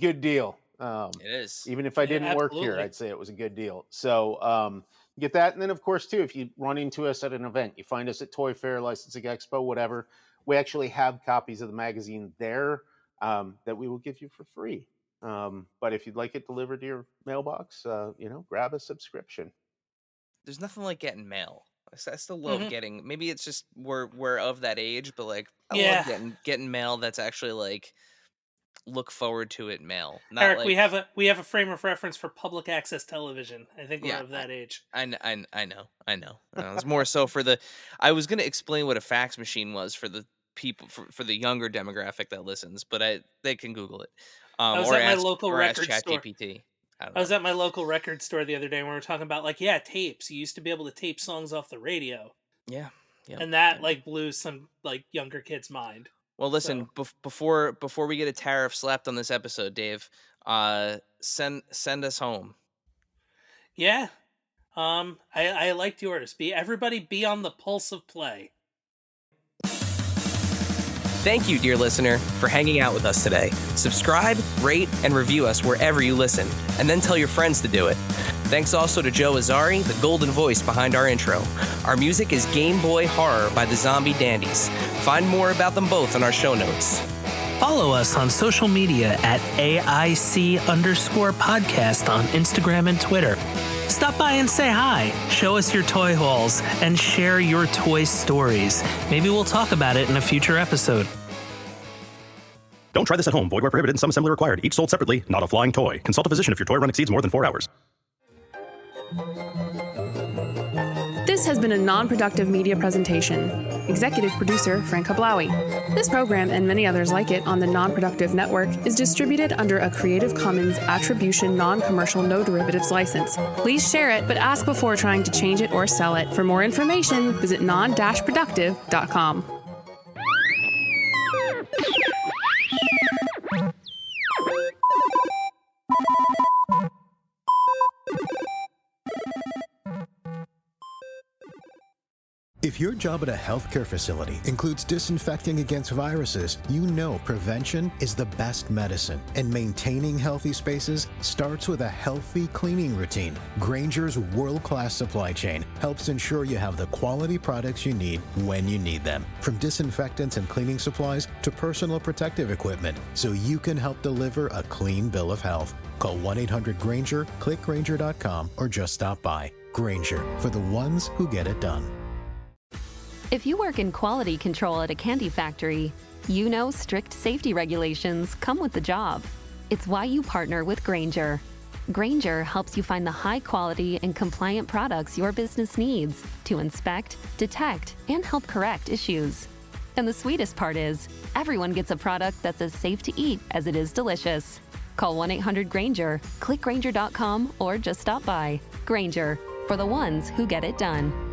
good deal. It is. Even if I Yeah, didn't work here, absolutely. I'd say it was a good deal. So get that. And then, of course, too, if you run into us at an event, you find us at Toy Fair, Licensing Expo, whatever, we actually have copies of the magazine there that we will give you for free. But if you'd like it delivered to your mailbox, grab a subscription. There's nothing like getting mail. I still love Mm-hmm. getting. Maybe it's just we're of that age, but like I love Yeah. getting mail that's actually like look forward to it mail, not Eric, like we have a frame of reference for public access television. I think we're yeah. of that age. I know. It's more so for the. I was gonna explain what a fax machine was for the people for the younger demographic that listens, but they can Google it, I was or at my ask local record store. ChatGPT. I don't I was know. at my local record store the other day when we were talking about like, yeah, tapes. You used to be able to tape songs off the radio, Yeah. Yep. and that Yep. like blew some like younger kids' mind. Well, listen. So Before we get a tariff slapped on this episode, Dave, send us home. yeah, I liked yours. Everybody be on the pulse of play. Thank you, dear listener, for hanging out with us today. Subscribe, rate, and review us wherever you listen, and then tell your friends to do it. Thanks also to Joe Azari, the golden voice behind our intro. Our music is Game Boy Horror by the Zombie Dandies. Find more about them both in our show notes. Follow us on social media at AIC_podcast on Instagram and Twitter. Stop by and say hi, show us your toy hauls, and share your toy stories. Maybe we'll talk about it in a future episode. Don't try this at home. Void where prohibited and some assembly required. Each sold separately, not a flying toy. Consult a physician if your toy run exceeds more than 4 hours. This has been a non-productive media presentation. Executive producer Frank Hablawi. This program and many others like it on the Non-Productive Network is distributed under a Creative Commons Attribution Non-Commercial No Derivatives license. Please share it, but ask before trying to change it or sell it. For more information, visit Non-Productive.com. If your job at a healthcare facility includes disinfecting against viruses, you know prevention is the best medicine, and maintaining healthy spaces starts with a healthy cleaning routine. Grainger's world-class supply chain helps ensure you have the quality products you need when you need them, from disinfectants and cleaning supplies to personal protective equipment, so you can help deliver a clean bill of health. Call 1-800-GRAINGER, click Grainger.com, or just stop by. Grainger, for the ones who get it done. If you work in quality control at a candy factory, you know strict safety regulations come with the job. It's why you partner with Grainger. Grainger helps you find the high quality and compliant products your business needs to inspect, detect, and help correct issues. And the sweetest part is, everyone gets a product that's as safe to eat as it is delicious. Call 1-800-GRAINGER, click Grainger.com, or just stop by. Grainger, for the ones who get it done.